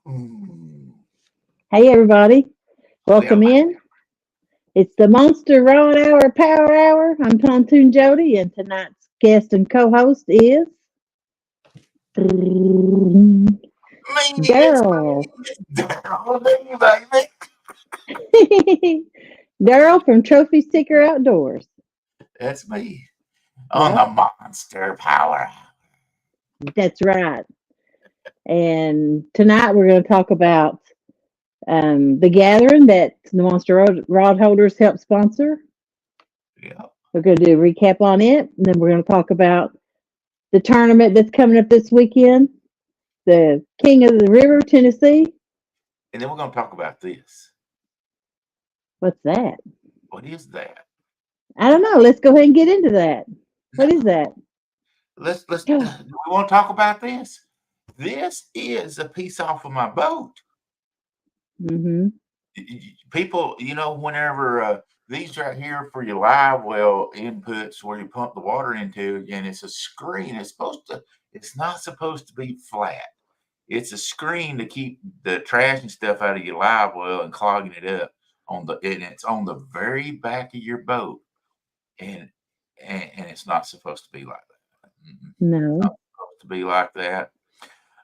Hey, everybody. Well, Welcome in. It's the Monster Rod Hour Power Hour. I'm Pontoon Jody, and tonight's guest and co host is meaning it's Daryl. all day, baby. Daryl from Trophy Seeker Outdoors. That's me on the Yep, Monster Power. that's right. And tonight we're going to talk about the gathering that the Rod Holders help sponsor. Yeah. We're going to do a recap on it, and then we're going to talk about the tournament that's coming up this weekend, the King of the River, Tennessee. And then we're going to talk about this. What's that? What is that? I don't know. Let's go ahead and get into that. No, What is that? let's. Do we want to talk about this? This is a piece off of my boat. Mm-hmm. People, whenever these right here for your live well inputs where you pump the water into, and it's a screen. It's not supposed to be flat. It's a screen to keep the trash and stuff out of your live well and clogging it up and it's on the very back of your boat, and and it's not supposed to be like that. No. Not supposed to be like that.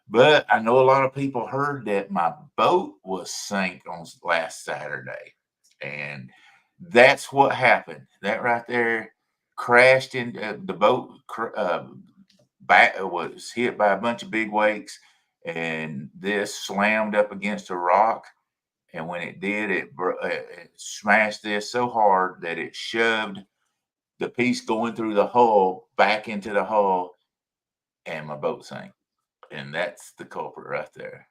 But I know a lot of people heard that my boat was sank on last Saturday, and that's what happened. That right there crashed into the boat. Back was hit by a bunch of big wakes, and this slammed up against a rock. And when it did, it smashed this so hard that it shoved the piece going through the hull back into the hull, and my boat sank. And that's the culprit right there.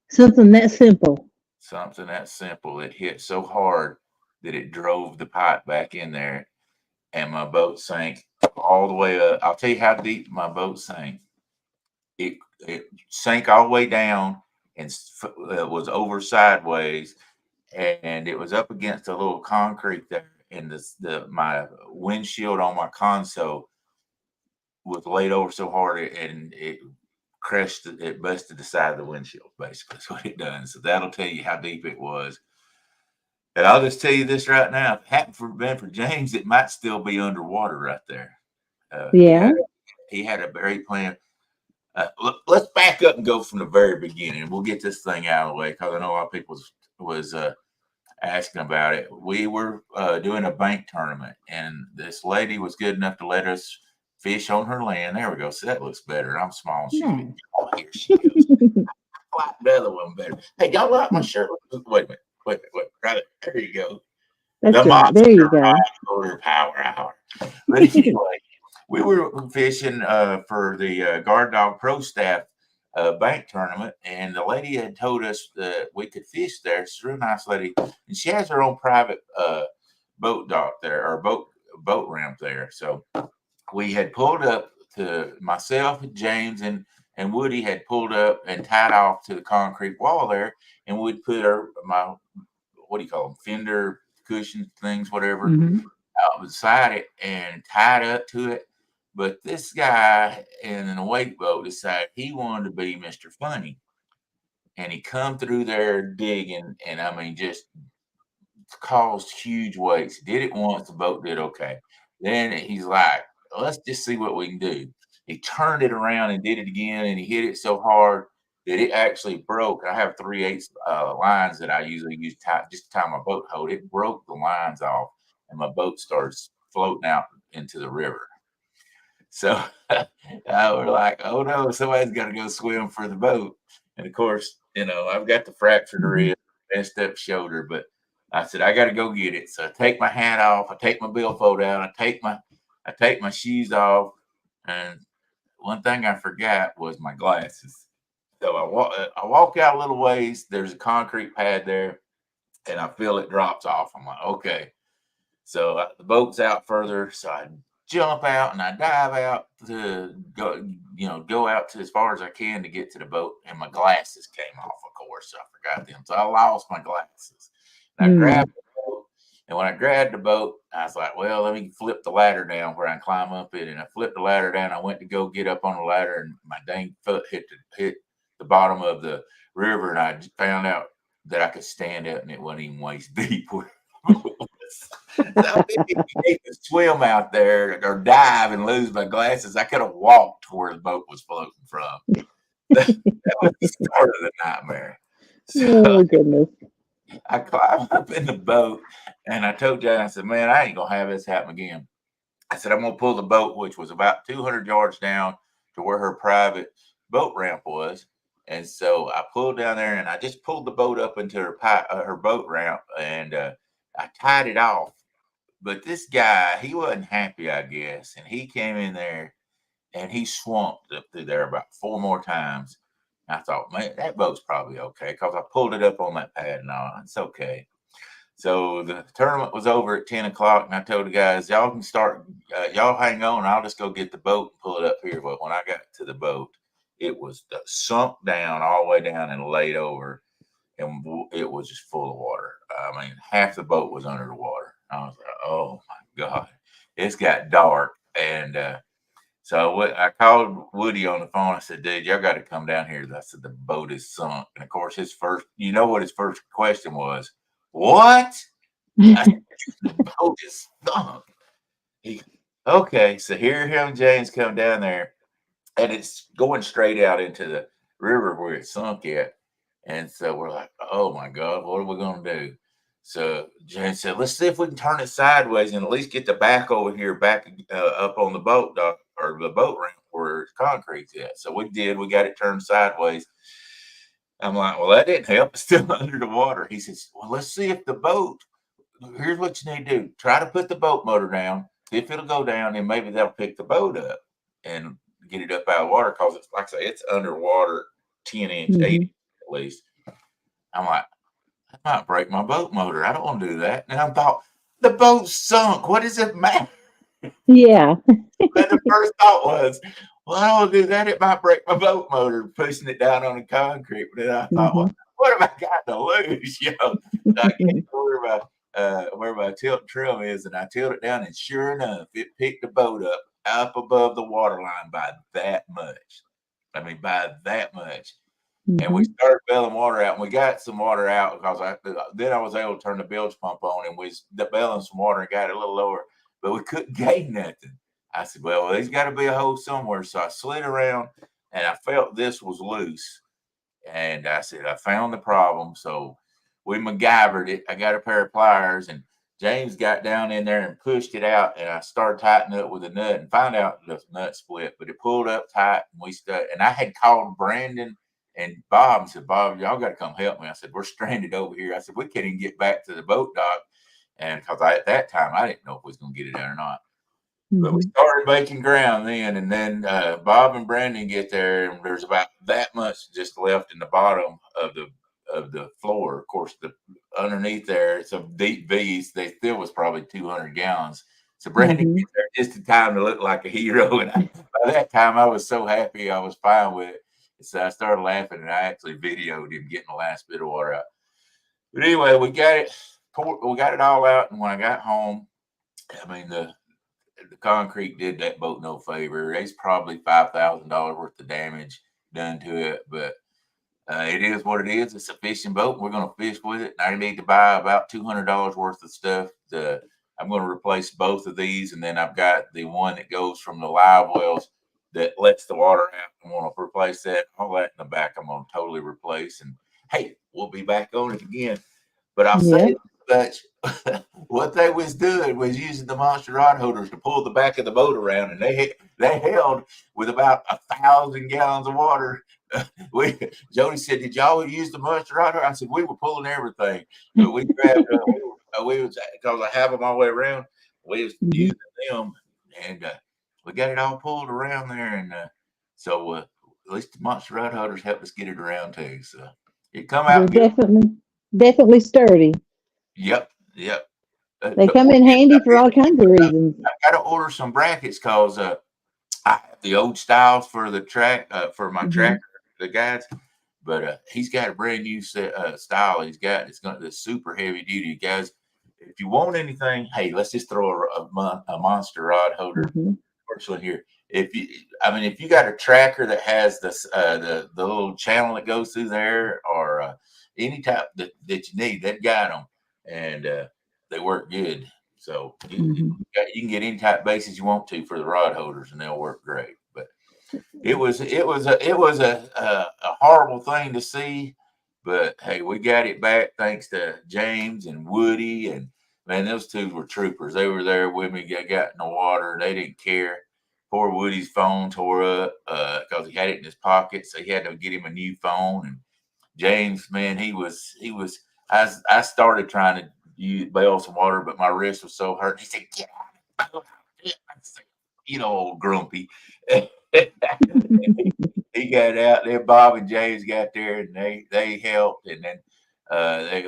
Something that simple. Something that simple. It hit so hard that it drove the pipe back in there, and my boat sank all the way up. I'll tell you how deep my boat sank. It sank all the way down and was over sideways, and it was up against a little concrete there. And my windshield on my console was laid over so hard and it crushed it, busted the side of the windshield. Basically, is what it done. So that'll tell you how deep it was. And I'll just tell you this right now: if it hadn't been for James, it might still be underwater right there. He Yeah. had a buried plan. Let's back up and go from the very beginning. We'll get this thing out of the way because I know a lot of people was asking about it. We were doing a bank tournament, and this lady was good enough to let us fish on her land. There we go. So that looks better. I'm small and she's big. Nice. Oh, here she goes. I like the other one better. Hey, y'all like my shirt? Wait a minute. Wait. Right there you go. The That's right. There Monster you go. Motor Power Hour. But anyway, we were fishing for the Guard Dog Pro Staff bank tournament, and the lady had told us that we could fish there. She's a real nice lady, and she has her own private boat dock there or boat ramp there. So we had pulled up to myself, James, and Woody had pulled up and tied off to the concrete wall there, and we'd put my what do you call them, fender cushion things, whatever, Mm-hmm. out beside it and tied up to it. But this guy in a wake boat decided he wanted to be Mr. Funny, and he come through there digging, and I mean just caused huge waves. Did it once, the boat did okay. Then he's like, let's just see what we can do. He turned it around and did it again, and he hit it so hard that it actually broke. I have 3/8 lines that I usually use just to tie my boat hold. It broke the lines off, and my boat starts floating out into the river. So we're like, oh no, somebody's got to go swim for the boat. And of course, I've got the fractured Mm-hmm. rib, messed up shoulder, but I said I got to go get it. So I take my hat off, I take my billfold out, I take my shoes off, and one thing I forgot was my glasses. So I walk out a little ways. There's a concrete pad there, and I feel it drops off. I'm like, okay. So the boat's out further, so I jump out and I dive out to go out to as far as I can to get to the boat. And my glasses came off, of course. So I forgot them, so I lost my glasses. And I Mm. grabbed the boat, and when I grabbed the boat, I was like, "Well, let me flip the ladder down where I can climb up it." And I flipped the ladder down. I went to go get up on the ladder, and my dang foot hit the bottom of the river, and I found out that I could stand up and it wasn't even waist deep. So I could swim out there or dive and lose my glasses. I could have walked to where the boat was floating from. That was the start of the nightmare. So Oh goodness. I climbed up in the boat and I told Jay, I said, man, I ain't gonna have this happen again. I said, I'm gonna pull the boat, which was about 200 yards down to where her private boat ramp was. And so I pulled down there and I just pulled the boat up into her boat ramp, and I tied it off. But this guy, he wasn't happy, I guess. And he came in there and he swamped up through there about 4 more times. I thought, man, that boat's probably okay because I pulled it up on that pad and all. It's okay. So the tournament was over at 10 o'clock, and I told the guys, y'all can start, y'all hang on. I'll just go get the boat and pull it up here. But when I got to the boat, it was sunk down all the way down and laid over, and it was just full of water. I mean, half the boat was under the water. I was like, oh my God. It's got dark. And so I called Woody on the phone. I said, dude, y'all got to come down here. I said, the boat is sunk. And of course, you know what his first question was? What? I said, the boat is sunk. Okay, so here him and James come down there, and it's going straight out into the river where it sunk at. And so we're like, oh my God, what are we going to do? So James said, let's see if we can turn it sideways and at least get the back over here, back up on the boat dock or the boat ramp where concrete's at. So we did. We got it turned sideways. I'm like, well, that didn't help. It's still under the water. He says, well, let's see if the boat, here's what you need to do. Try to put the boat motor down. If it'll go down, then maybe they'll pick the boat up and get it up out of the water because it's, like I say, it's underwater 10-inch, 8 at least. I'm like, that might break my boat motor. I don't want to do that. And I thought, the boat's sunk. What does it matter? Yeah. And the first thought was, well, I don't want to do that. It might break my boat motor pushing it down on the concrete. But then I thought, well, what have I got to lose? You know, so I can't where my tilt trim is, and I tilt it down, and sure enough, it picked the boat up above the water line by that much. I mean, by that much. And we started bailing water out, and we got some water out because then I was able to turn the bilge pump on, and we bailing some water and got it a little lower, but we couldn't gain nothing. I said, well, there's got to be a hole somewhere. So I slid around, and I felt this was loose. And I said, I found the problem. So we MacGyvered it. I got a pair of pliers, and James got down in there and pushed it out. And I started tightening it with a nut and found out the nut split, but it pulled up tight. And we stuck. And I had called Brandon and Bob and said, Bob, y'all got to come help me. I said, we're stranded over here. I said, we can't even get back to the boat dock. And because at that time, I didn't know if we was going to get it out or not. But we started making ground then, and then Bob and Brandon get there, and there's about that much just left in the bottom of the floor. Of course, the underneath there, some deep V's. They still was probably 200 gallons. So Brandon gets there just in time to look like a hero. And by that time, I was so happy, I was fine with it. So I started laughing, and I actually videoed him getting the last bit of water out. But anyway, we got it all out, and when I got home, I mean the concrete did that boat no favor. There's probably $5,000 worth of damage done to it, but it is what it is. It's a fishing boat. We're going to fish with it. I need to buy about $200 worth of stuff. I'm going to replace both of these, and then I've got the one that goes from the live wells that lets the water out. I'm going to replace that. All that in the back, I'm going to totally replace. And hey, we'll be back on it again. But I'll say much. What they was doing was using the monster rod holders to pull the back of the boat around, and they held with about 1,000 gallons of water. Jody said, "Did y'all use the monster rod holder?" I said, "We were pulling everything, but we grabbed. We was because I have them all the way around. We was using them, and we got it all pulled around there, and so at least the monster rod holders helped us get it around too. So it come out They're definitely sturdy. Yep. They come in handy for all kinds of reasons. I got to order some brackets because I have the old styles for the track for my tracker, the guides, but he's got a brand new style. It's got this super heavy duty, guys. If you want anything, hey, let's just throw a monster rod holder Unfortunately, here, if you got a tracker that has the little channel that goes through there, or any type that you need, they've got them, and they work good. So you can get any type of bases you want to for the rod holders, and they'll work great. But it was a horrible thing to see, but hey, we got it back thanks to James and Woody, and man, those two were troopers. They were there with me. Got in the water. They didn't care. Poor Woody's phone tore up because he had it in his pocket, so he had to get him a new phone. And James, man, he was. I started trying to bail some water, but my wrist was so hurt. He said, "Get out!" Old grumpy. He got out there. Bob and James got there, and they helped, and then they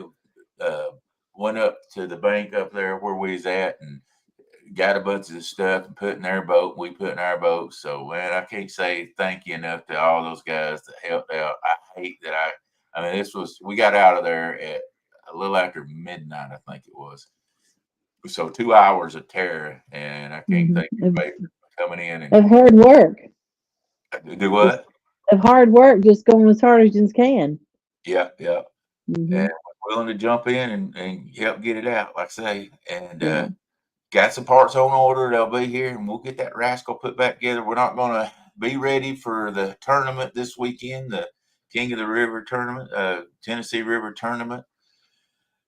went up to the bank up there where we was at, and got a bunch of stuff and put in their boat. We put in our boat. So man, I can't say thank you enough to all those guys that helped out. I hate that I mean, we got out of there at a little after midnight, I think it was. So 2 hours of terror, and I can't thank anybody for coming in and of hard work. Do what? Of hard work, just going as hard as you can. Yeah. And willing to jump in and help get it out, like I say. And got some parts on order. They'll be here, and we'll get that rascal put back together. We're not going to be ready for the tournament this weekend, the King of the River tournament, Tennessee River tournament.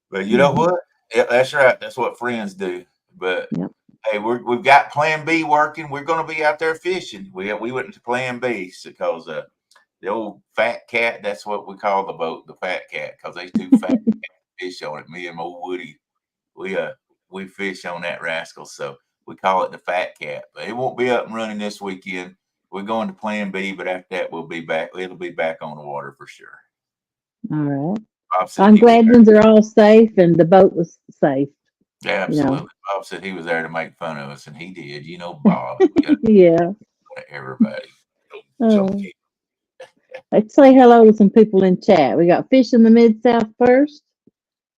But you know what? Yeah, that's right. That's what friends do. But hey, we've got Plan B working. We're going to be out there fishing. We went to Plan B because the old Fat Cat. That's what we call the boat, the Fat Cat, because they two fat fish on it. Me and old Woody, we fish on that rascal, so we call it the Fat Cat. But it won't be up and running this weekend. We're going to Plan B, but after that, we'll be back. It'll be back on the water for sure. All right. I'm glad ones are all safe and the boat was safe. Yeah, absolutely. Bob said he was there to make fun of us, and he did. Bob. Yeah. Everybody. Let's say hello to some people in chat. We got Fish in the Mid-South first.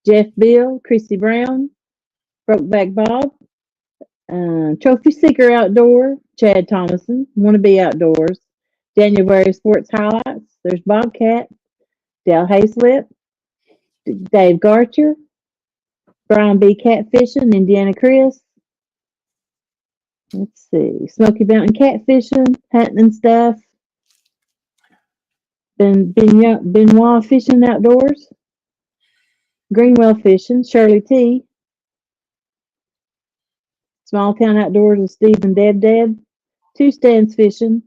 Jeff Bill, Christy Brown, Brokeback Bob, Trophy Seeker Outdoor, Chad Thomason, Wannabe Outdoors, January Sports Highlights. There's Bobcat, Dale Hayslip, Dave Garcher, Brian B. Catfishing, Indiana Chris. Let's see, Smoky Mountain Catfishing, hunting and stuff. Benoit Fishing Outdoors, Greenwell Fishing, Shirley T. Small Town Outdoors with Steve and Deb. Two Stands Fishing.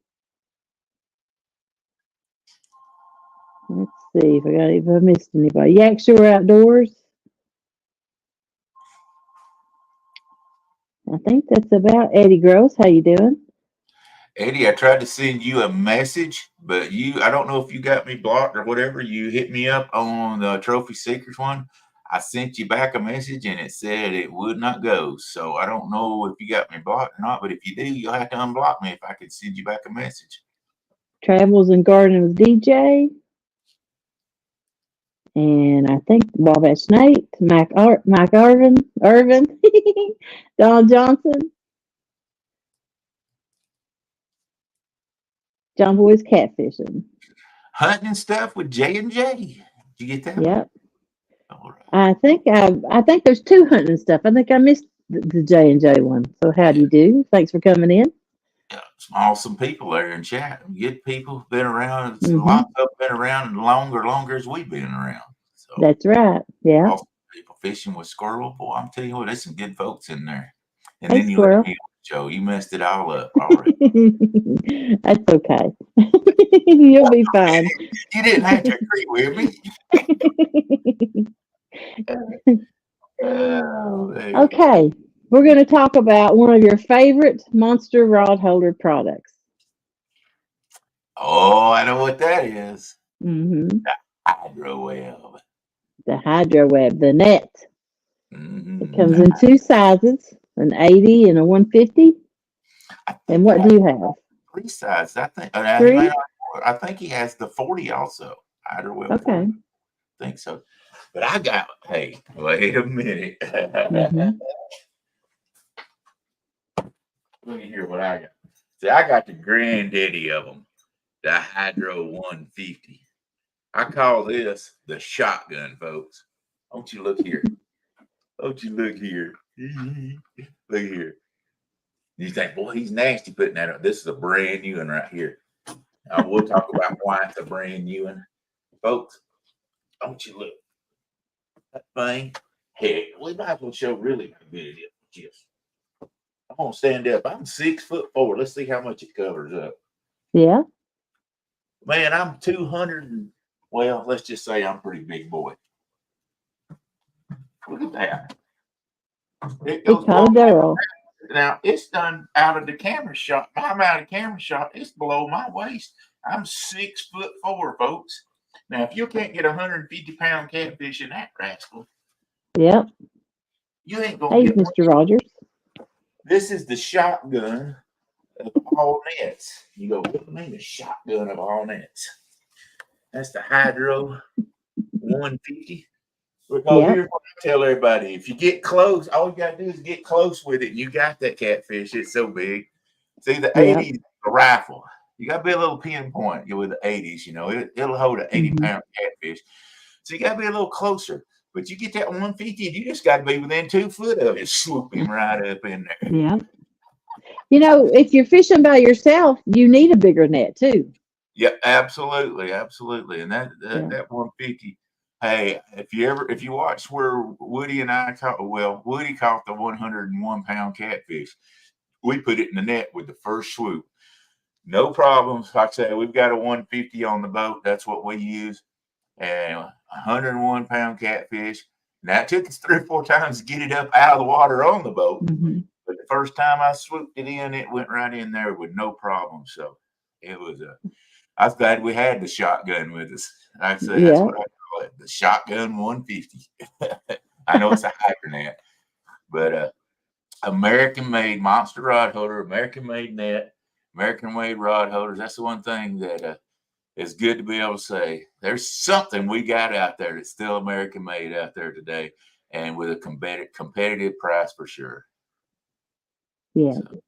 Let's see if I missed anybody. Yak Shore Outdoors. I think that's about Eddie Gross. How you doing? Eddie, I tried to send you a message, but I don't know if you got me blocked or whatever. You hit me up on the Trophy Seekers one. I sent you back a message and it said it would not go. So I don't know if you got me blocked or not, but if you do, you'll have to unblock me if I could send you back a message. Travels and Gardening with DJ. And I think Wabash Nate, Mike Irvin, Donald Johnson, John Boy's Catfishing. Hunting and stuff with J&J. Did you get that? Yep. All right. I think there's two hunting and stuff. I think I missed the J&J one. So how do you do? Thanks for coming in. Yeah, some awesome people there in chat. Good people, been around. Lots of them been around longer as we've been around. So that's right. Yeah. Awesome people fishing with Squirrel. Boy, I'm telling you what, there's some good folks in there. And hey, then you Squirrel. let me, Joe, you messed it all up already. That's okay. You'll be fine. You didn't have to agree with me. Okay. We're going to talk about one of your favorite monster rod holder products. Oh, I know what that is. The Hydro Web. The Hydro Web, the net. It comes in two sizes, an 80 and a 150. And what do you have? 3 sizes, I think. I think he has the 40 also. Hydro Web. Okay. 40. I think so. But hey, wait a minute. Look at here what I got. See, I got the granddaddy of them, the Hydro 150. I call this the shotgun, folks. Don't you look here? Don't you look here? Look here. You think, boy, he's nasty putting that on. This is a brand new one right here. We'll talk about why it's a brand new one, folks. Don't you look? That thing. Heck, we might as well show really how good it is. Just, I'm gonna stand up. I'm 6'4". Let's see how much it covers up. Yeah. Man, I'm 200. Well, let's just say I'm a pretty big boy. Look at that. It goes Daryl. Now it's done out of the camera shot. I'm out of camera shot. It's below my waist. I'm 6'4", folks. Now, if you can't get 150-pound catfish in that rascal, yep, you ain't gonna hey, get Mr. Rogers. This is the shotgun of all nets. You go, what do you mean the shotgun of all nets? That's the Hydro 150. Because here's what I tell everybody: if you get close, all you gotta do is get close with it, and you got that catfish. It's so big. See, the 80s, a rifle. You gotta be a little pinpoint with the 80s. You know, it'll hold an 80-pound catfish. So you gotta be a little closer. But you get that 150, you just got to be within 2 foot of it. Swoop him right up in there. Yeah. You know, if you're fishing by yourself, you need a bigger net too. Yeah, absolutely, absolutely. And that 150. Hey, if you watch where Woody and I caught, well, Woody caught the 101-pound catfish. We put it in the net with the first swoop. No problems. Like I say, we've got a 150 on the boat. That's what we use. And 101-pound catfish. Now it took us 3 or 4 times to get it up out of the water on the boat. But the first time I swooped it in, it went right in there with no problem. So it was I was glad we had the shotgun with us. Like I say, that's what I call it, the shotgun 150. I know it's a hiker net, but American-made monster rod holder, American-made net, American-made rod holders. That's the one thing that it's good to be able to say there's something we got out there that's still American made out there today, and with a competitive price for sure. Yeah. So.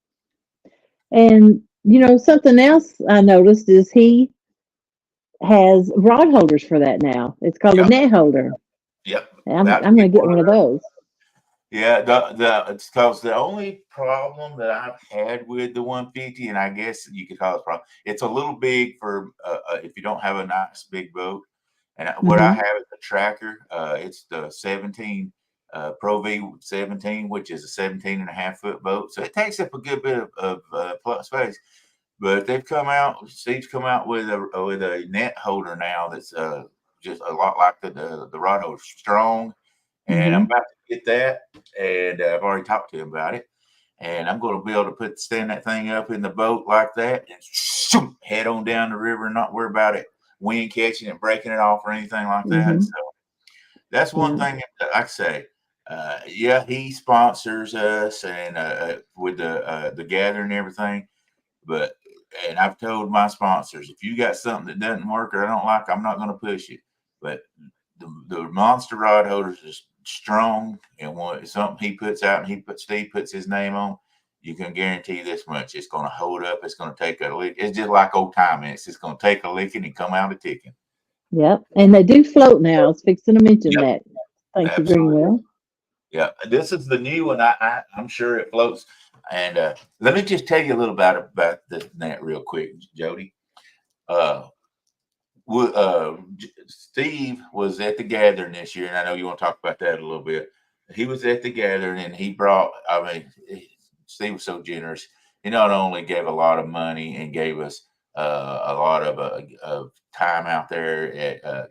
And you know, something else I noticed is he has rod holders for that now. It's called a net holder. Yep. I'm going to get one of those. Yeah, it's because the only problem that I've had with the 150, and I guess you could call it a problem, it's a little big for if you don't have a nice big boat. And what I have is a tracker. It's the 17 Pro V17, which is a 17.5-foot boat. So it takes up a good bit of space. But Steve's come out with a net holder now that's just a lot like the rod holder, strong. And I'm about to get that, and I've already talked to him about it. And I'm going to be able to stand that thing up in the boat like that and shoot, head on down the river and not worry about it wind catching and breaking it off or anything like that. So that's one thing that I say. He sponsors us and with the gather and everything. And I've told my sponsors, if you got something that doesn't work or I don't like, I'm not going to push it. But the monster rod holders is strong, and something he puts out and Steve puts his name on, you can guarantee this much: it's going to hold up. It's going to take a lick. It's just like old timing. It's just going to take a licking and come out a ticking. Yep, and they do float now. I was fixing to mention that. Thank you, Greenwell. Yeah, this is the new one. I'm sure it floats. And let me just tell you a little about this net real quick, Jody. Steve was at the gathering this year, and I know you want to talk about that a little bit. He was at the gathering, and he brought. Steve was so generous. He not only gave a lot of money and gave us a lot of time out there at.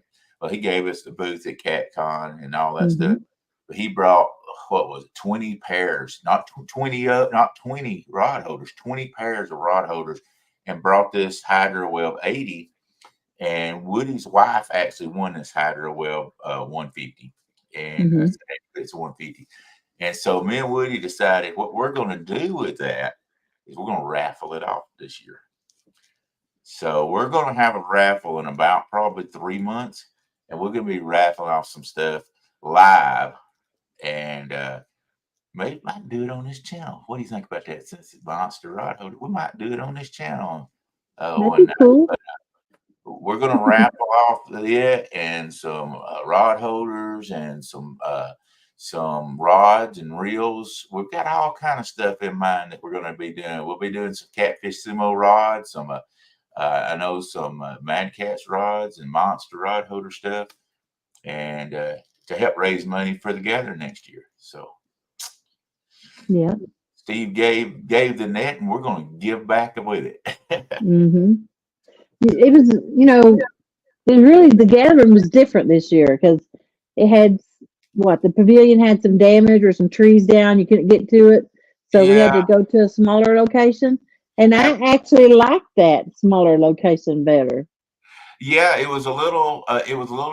He gave us the booth at CatCon and all that stuff. But he brought 20 pairs, not 20 rod holders, 20 pairs of rod holders, and brought this Hydro Web 80. And Woody's wife actually won this Hydro Web 150, and it's 150. And so me and Woody decided what we're going to do with that is we're going to raffle it off this year. So we're going to have a raffle in about probably 3 months, and we're going to be raffling off some stuff live. And maybe might do it on this channel. What do you think about that? Since it's Monster Rod Holder, we might do it on this channel That'd one be night. cool. But we're gonna raffle off it and some rod holders and some rods and reels. We've got all kind of stuff in mind that we're going to be doing. We'll be doing some Catfish Sumo rods, some I know some Mad Cats rods and Monster Rod Holder stuff, and to help raise money for the gathering next year. So Yeah. Steve gave the net, and we're going to give back with it. hmm It was, it was really, the gathering was different this year because it had the pavilion had some damage or some trees down. You couldn't get to it. So we had Yeah, to go to a smaller location. And that, I actually liked that smaller location better. yeah, it was a little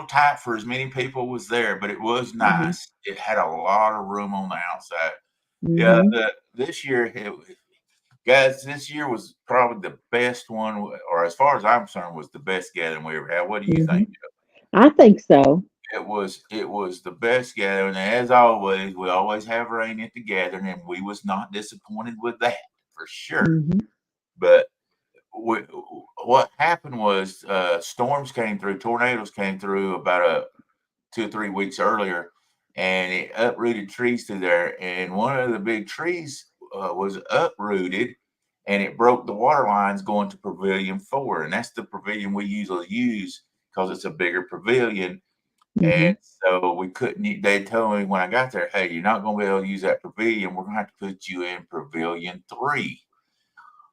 tight for as many people was there, but it was hmm nice. It had a lot of room on the outside. Yeah, hmm this year, guys, this year was probably the best one, or as far as I'm concerned, was the best gathering we ever had. What do you hmm think? I think so. It was the best gathering. And as always, we always have rain at the gathering, and we was not disappointed with that for sure. hmm But we, what happened was storms came through, tornadoes came through about 2 or 3 weeks earlier, and it uprooted trees through there. And one of the big trees was uprooted, and it broke the water lines going to Pavilion 4, and that's the pavilion we usually use because it's a bigger pavilion. hmm And so we couldn't. They told me when I got there, "Hey, you're not going to be able to use that pavilion. We're going to have to put you in Pavilion 3."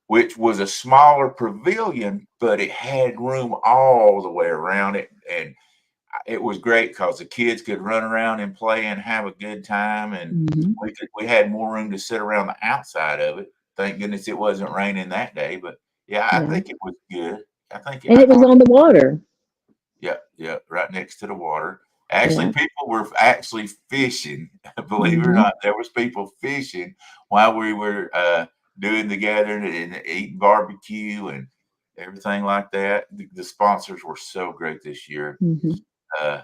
Which was a smaller pavilion, but it had room all the way around it. And it was great because the kids could run around and play and have a good time. And hmm we had more room to sit around the outside of it. Thank goodness it wasn't raining that day. But yeah, I Yeah. think it was good. And I it was thought, on the water. yeah, yeah, right next to the water. Actually, Yeah. people were actually fishing. Believe it or hmm not, there was people fishing while we were doing the gathering and eating barbecue and everything like that. The sponsors were so great this year. hmm Uh,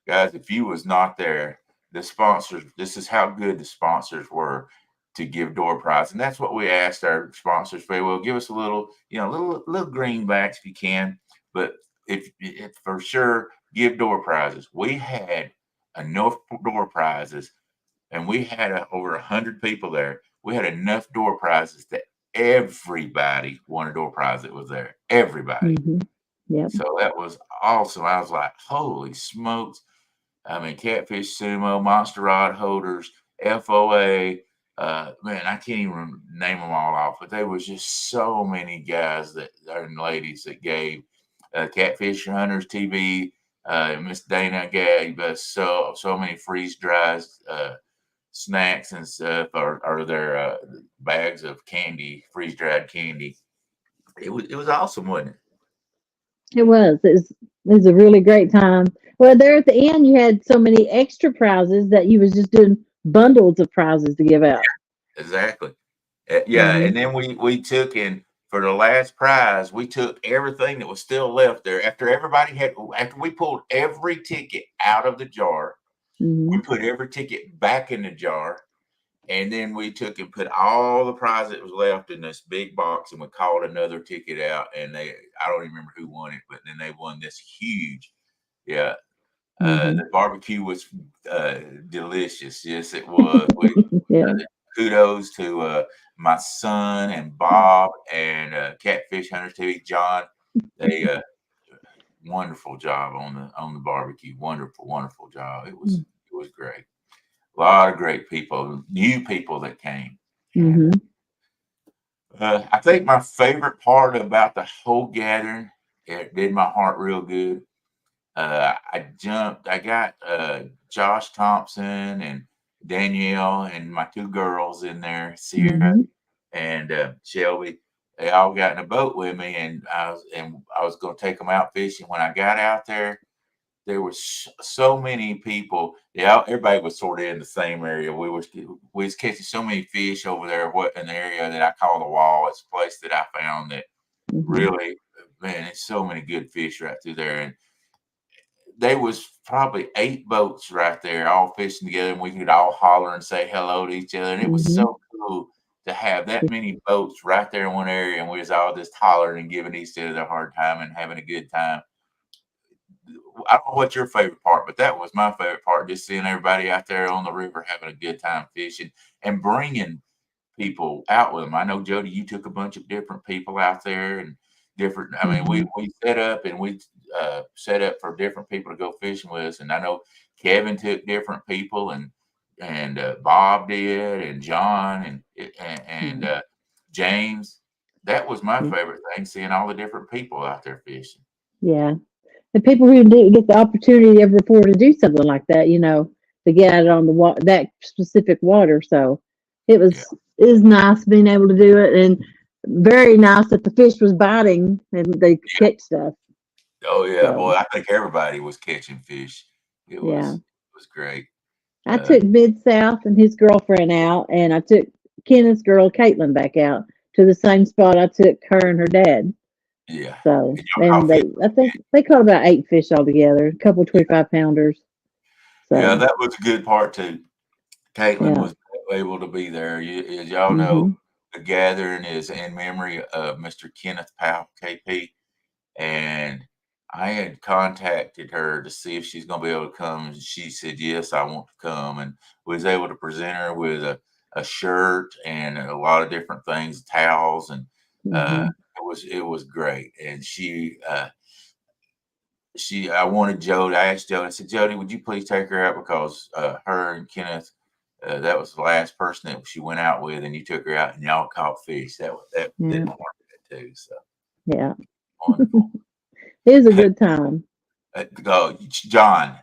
guys, if you was not there, the sponsors, this is how good the sponsors were to give door prize. And that's what we asked our sponsors for. Well, give us a little, little greenbacks if you can. But if for sure, give door prizes. We had enough door prizes, and we had over 100 people there. We had enough door prizes that everybody won a door prize that was there. Everybody. hmm Yep. So that was awesome. I was like, holy smokes. I mean, Catfish Sumo, Monster Rod Holders, FOA. Man, I can't even name them all off, but there was just so many guys and ladies that gave Catfish Hunters TV. Miss Dana gave us so many freeze dried snacks and stuff, or their bags of candy, freeze dried candy. It was awesome, wasn't it? It was. It was a really great time. Well, there at the end, you had so many extra prizes that you was just doing bundles of prizes to give out. Exactly. Yeah, and hmm then we took in for the last prize, we took everything that was still left there after we pulled every ticket out of the jar, we hmm put every ticket back in the jar, and then we took and put all the prize that was left in this big box, and we called another ticket out, and I don't even remember who won it, but then they won this huge, yeah. hmm The barbecue was delicious. Yes, it was. Yeah. Kudos to my son and Bob and Catfish Hunters TV, John. They wonderful job on the barbecue. Wonderful, wonderful job. It was great. A lot of great people, new people that came, and hmm I think my favorite part about the whole gathering, it did my heart real good. I got Josh Thompson and Danielle and my two girls in there, Sierra hmm and Shelby. They all got in a boat with me, and I was going to take them out fishing. When I got out there was so many people. Yeah, everybody was sort of in the same area. We was catching so many fish over there. What an area that I call the Wall. It's a place that I found that hmm really, man, it's so many good fish right through there. And there was probably 8 boats right there all fishing together, and we could all holler and say hello to each other, and it was Mhm. so cool to have that many boats right there in one area, and we was all just hollering and giving each other a hard time and having a good time. I don't know what your favorite part, but that was my favorite part, just seeing everybody out there on the river having a good time fishing and bringing people out with them. I know, Jody, you took a bunch of different people out there and different. I mean, we Mhm. we set up and we set up for different people to go fishing with us. And I know Kevin took different people, and Bob did, and John and Yeah. James. That was my Yeah. favorite thing, seeing all the different people out there fishing. Yeah. And people who didn't get the opportunity ever before to do something like that, to get out on that specific water. So it Yeah. was is nice being able to do it, and very nice that the fish was biting and they could catch stuff. Oh yeah, boy! So I think everybody was catching fish. yeah. It was great. I Uh, took Mid South and his girlfriend out, and I took Kenneth's girl Caitlin back out to the same spot I took her and her dad. yeah, So, and y'all and caught fish. I think they caught about 8 fish altogether, a couple 25 pounders. Yeah, So, that was a good part too. Caitlin yeah. was able to be there. As y'all know, Mhm. the gathering is in memory of Mr. Kenneth Powell, KP, and I had contacted her to see if she's going to be able to come. And she said, yes, I want to come. And was able to present her with a shirt and a lot of different things, towels. And uh, Mhm. it was great. And I wanted Jody. I asked Jody, I said, Jody, would you please take her out? Because her and Kenneth, that was the last person that she went out with, and you took her out and y'all caught fish. That Yeah. didn't work that too. So Yeah. wonderful. It was a good time. John,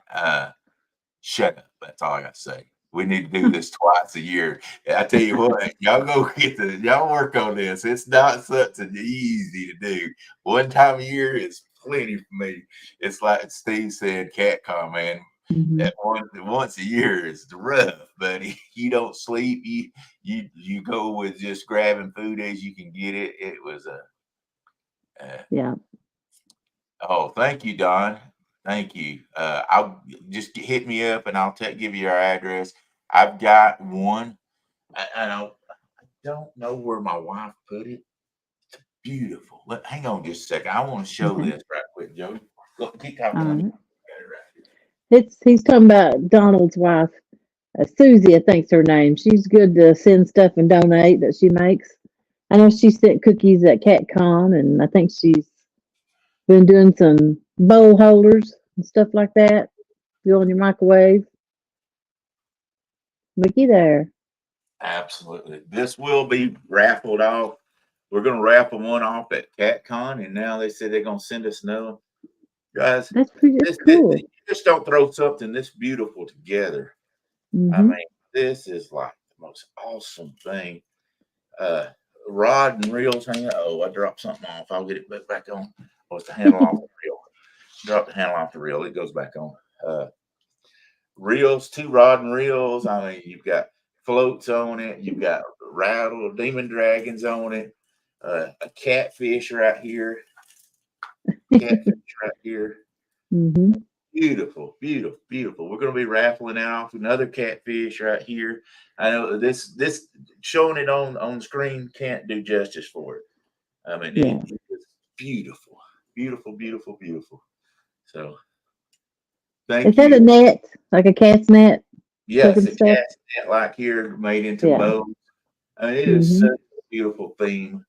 shut up. That's all I got to say. We need to do this twice a year. I tell you what, y'all go y'all work on this. It's not something easy to do. One time a year is plenty for me. It's like Steve said, CatCon, man. Mhm. That once a year is rough, buddy. You don't sleep. You go with just grabbing food as you can get it. It was uh, Yeah. oh, thank you, Don. Thank you. I'll just hit me up and I'll give you our address. I've got one. I don't know where my wife put it. Beautiful. Hang on just a second. I want to show Okay. this right quick, Joe. Look, keep All talking. Let me right. get it right He's talking about Donald's wife, Susie, I think's her name. She's good to send stuff and donate that she makes. I know she sent cookies at CatCon, and I think she's been doing some bowl holders and stuff like that. Go in your microwave. Looky there. Absolutely. This will be raffled off. We're going to raffle one off at CatCon, and now they said they're going to send us another. Guys, That's you cool. just don't throw something this beautiful together. I Mhm. mean, this is like the most awesome thing. Uh, rod and reels hang. Oh, I dropped something off. I'll get it back on. Oh, it's the handle off the reel. Drop the handle off the reel. It goes back on. Reels, 2 rod and reels. I mean, you've got floats on it. You've got rattle demon dragons on it. A catfish right here. Catfish right here. Mhm. Beautiful, beautiful, beautiful. We're going to be raffling off another catfish right here. I know this showing it on screen can't do justice for it. I mean, Yeah. it is beautiful, beautiful, beautiful, beautiful. So Is thank that a you. net, like a cat's net, Yes, hooking a stuff? cast net like here made into Yeah. bows. I mean, it is such Mhm. a beautiful theme.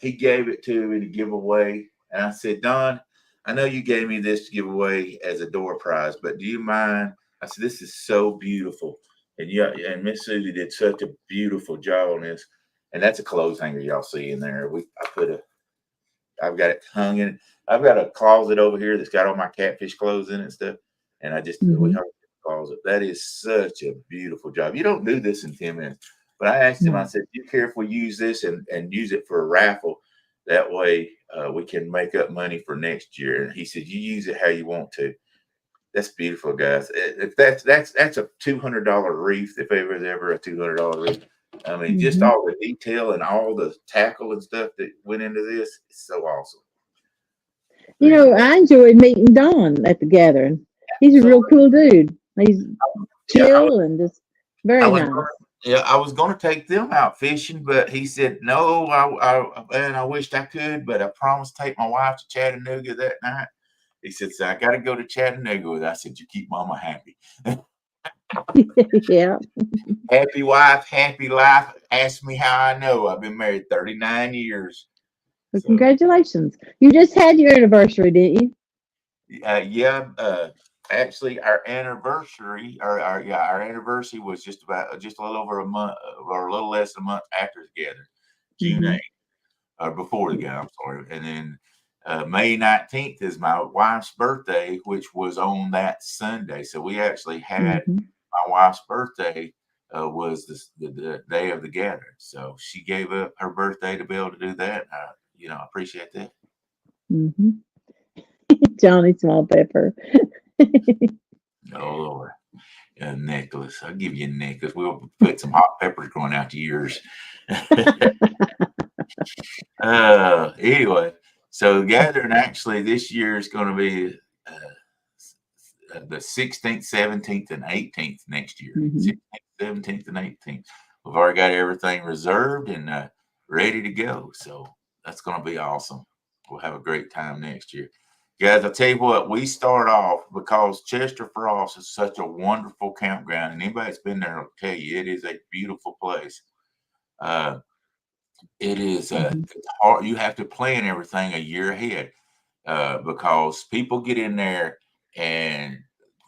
He gave it to me to give away, and I said, Don, I know you gave me this to give away as a door prize, but do you mind? I said, this is so beautiful, and yeah, and Miss Susie did such a beautiful job on this, and that's a clothes hanger y'all see in there. I've got it hung in. I've got a closet over here that's got all my catfish clothes in it and stuff, and we Mhm. hung it in the closet. That is such a beautiful job. You don't do this in 10 minutes. But I asked him, I No. said, do you care if we use this and use it for a raffle? That way we can make up money for next year. And he said, you use it how you want to. That's beautiful, guys. If that's a $200 reef, if there was ever a $200 reef. I mean, just Mhm. all the detail and all the tackle and stuff that went into this is so awesome. You know, I enjoyed meeting Don at the gathering. He's a So real cool dude. He's yeah, chill and just I very was nice. yeah, I was gonna take them out fishing, but he said no. Man, I wished I could, but I promised to take my wife to Chattanooga that night. He said, "So I got to go to Chattanooga with." I said, "You keep Mama happy." Yeah. Happy wife, happy life. Ask me how I know. I've been married 39 years. Well, So congratulations. You just had your anniversary, didn't yeah, actually, our anniversary, our anniversary was just a little over a month, or a little less than a month after together, you? June 8th, or before the guy. I'm sorry, and then May 19th is my wife's birthday, which was on that Sunday. So we actually had Mm-hmm. my wife's birthday was the day of the gathering. So she gave up her birthday to be able to do that. I appreciate that. Mm-hmm. Johnny Small Pepper. Oh Lord. Necklace. I'll give you a necklace. We'll put some hot peppers growing out to yours. Anyway, so the gathering actually this year is going to be the 16th, 17th, and 18th next year. Mm-hmm. 16th, 17th, and 18th. We've already got everything reserved and ready to go. So that's going to be awesome. We'll have a great time next year. Guys, I'll tell you what, we start off because Chester Frost is such a wonderful campground, and anybody that's been there will tell you it is a beautiful place. Uh, it is Mm-hmm. it's hard. You have to plan everything a year ahead because people get in there and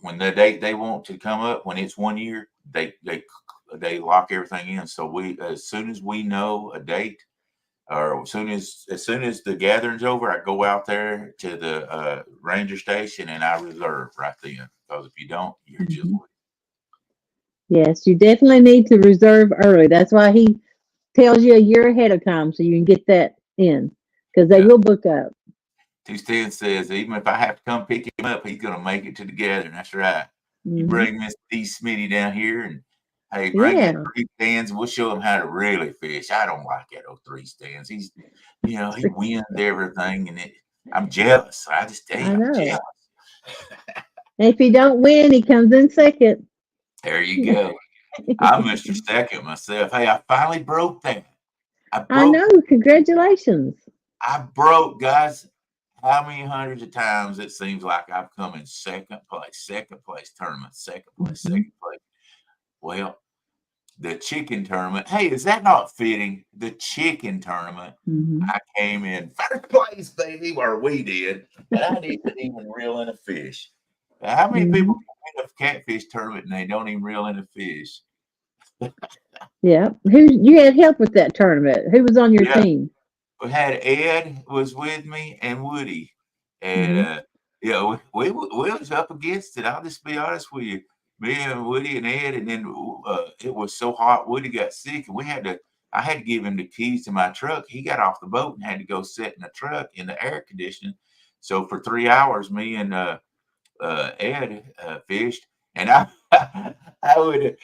when the date they want to come up, when it's 1 year, they lock everything in. So we, as soon as we know a date, or as soon as the gathering's over, I go out there to the ranger station and I reserve right then. Because if you don't, you're just Mm-hmm. Yes, you definitely need to reserve early. That's why he tells you a year ahead of time so you can get that in because they yeah. will book up. Two says even if I have to come pick him up, he's gonna make it to the gathering. That's right. You Hmm. bring Miss D Smitty down here and hey, bring his Yeah. 3 stands. We'll show him how to really fish. I don't like that old 3 stands. He wins everything, and I'm jealous. I just tell you, I I'm know. jealous. And if he don't win, he comes in second. There you go. I'm Mr. Second myself. Hey, I finally broke that. I I broke. know. Congratulations. I broke, guys. How many hundreds of times it seems like I've come in second place tournament, Hmm. second place. Well, the chicken tournament. Hey, is that not fitting? The chicken tournament. Hmm. I came in first place, baby, or we did, and I didn't even reel in a fish. Now, how many people Hmm. can win a catfish tournament and they don't even reel in a fish? Yeah. Who you had help with that tournament? Who was on your Yeah, team? we had Ed was with me and Woody, and Hmm. we was up against it. I'll just be honest with you. Me and Woody and Ed, and then it was so hot. Woody got sick, and we had to. I had to give him the keys to my truck. He got off the boat and had to go sit in the truck in the air conditioning. So for 3 hours, me and Ed fished, and I would